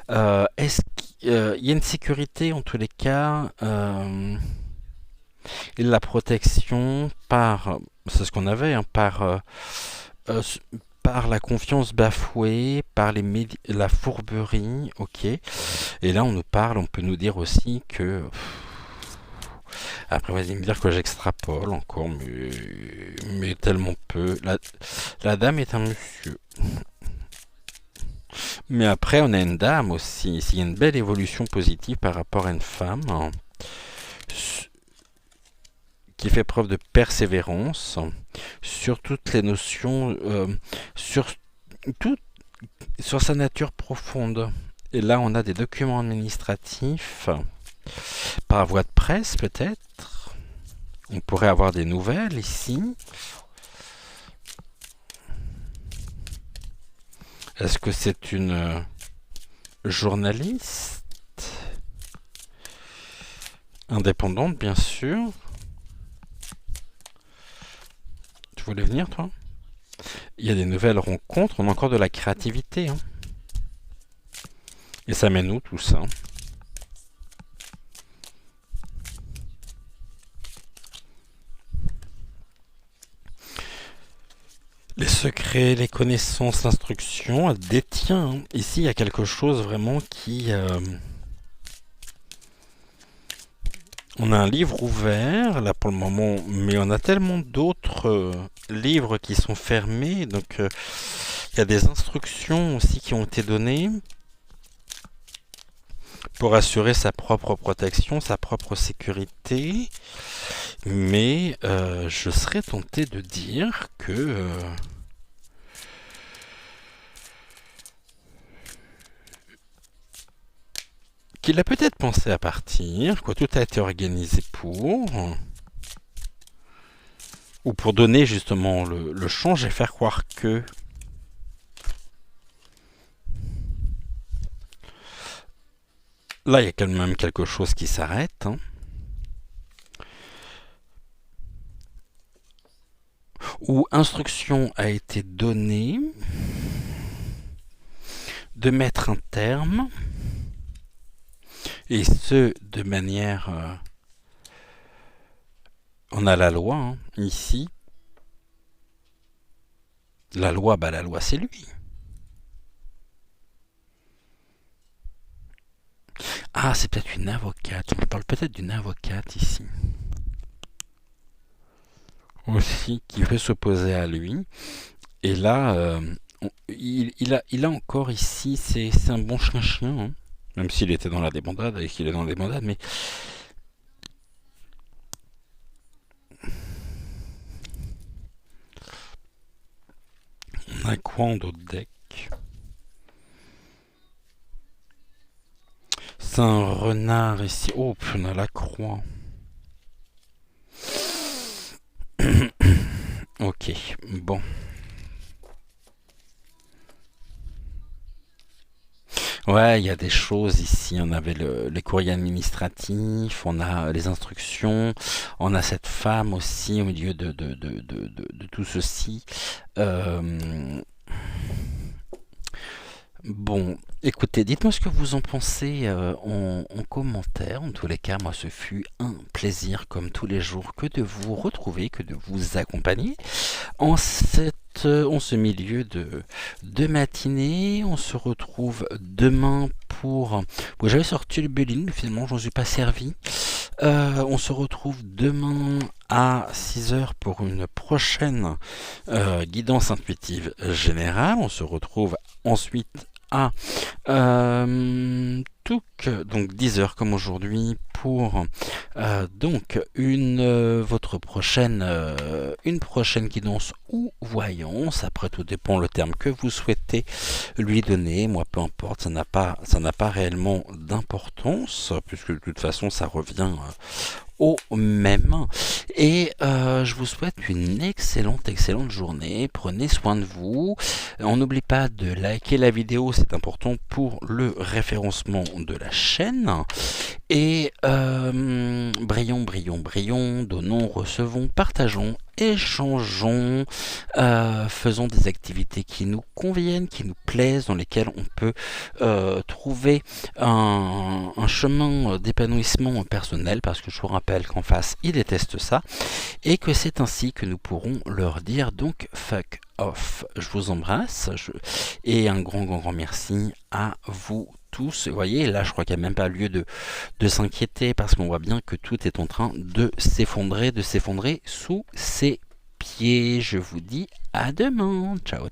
Est-ce qu'il y a une sécurité en tous les cas et la protection par, c'est ce qu'on avait, euh, par la confiance bafouée, par la fourberie, ok. Et là, on nous parle, on peut nous dire aussi que... Après, vas-y me dire que j'extrapole encore, mais tellement peu. La dame est un monsieur. Mais après, on a une dame aussi. S'il y a une belle évolution positive par rapport à une femme qui fait preuve de persévérance sur toutes les notions, sur sa nature profonde. Et là, on a des documents administratifs par voie de presse, peut-être. On pourrait avoir des nouvelles ici. Est-ce que c'est une journaliste indépendante, bien sûr? Tu voulais venir, toi? Il y a des nouvelles rencontres, on a encore de la créativité. Et ça mène où, tout ça? Les secrets, les connaissances, l'instruction, elle détient. Ici, il y a quelque chose vraiment qui... On a un livre ouvert, là pour le moment, mais on a tellement d'autres livres qui sont fermés. Donc, il y a des instructions aussi qui ont été données pour assurer sa propre protection, sa propre sécurité. Mais je serais tenté de dire que... qu'il a peut-être pensé à partir, quoi, tout a été organisé pour... Ou pour donner justement le change et faire croire que... Là, il y a quand même quelque chose qui s'arrête. Où instruction a été donnée de mettre un terme Et ce, de manière... on a la loi, hein, ici. La loi, c'est lui. Ah, c'est peut-être une avocate. On parle peut-être d'une avocate ici. Aussi, qui veut s'opposer à lui. Et là, il a encore ici, c'est un bon chien, hein. Même s'il était dans la débandade et qu'il est dans la débandade, mais on a quoi en d'autres decks? C'est un renard ici. Oh, puis on a la croix. Ok, bon. Ouais, il y a des choses ici. On avait les courriers administratifs, on a les instructions, on a cette femme aussi au milieu de tout ceci. Euh, Bon, écoutez, dites-moi ce que vous en pensez en commentaire. En tous les cas, moi, ce fut un plaisir, comme tous les jours, que de vous retrouver, que de vous accompagner en ce milieu de matinée. On se retrouve demain pour... Bon, j'avais sorti le Béline, mais finalement, je n'en suis pas servi. On se retrouve demain à 6 heures pour une prochaine guidance intuitive générale. On se retrouve ensuite à donc 10 heures comme aujourd'hui pour donc une prochaine guidance ou voyance. Après, tout dépend le terme que vous souhaitez lui donner. Moi, peu importe, ça n'a pas réellement d'importance puisque de toute façon ça revient au même. Et je vous souhaite une excellente journée. Prenez soin de vous. On n'oublie pas de liker la vidéo, c'est important pour le référencement de la chaîne. Et brillons, donnons, recevons, partageons, échangeons, faisons des activités qui nous conviennent, qui nous plaisent, dans lesquelles on peut trouver un chemin d'épanouissement personnel, parce que je vous rappelle qu'en face, ils détestent ça, et que c'est ainsi que nous pourrons leur dire donc fuck off. Je vous embrasse, et un grand merci à vous tous. Vous voyez, là, je crois qu'il n'y a même pas lieu de s'inquiéter parce qu'on voit bien que tout est en train de s'effondrer sous ses pieds. Je vous dis à demain. Ciao.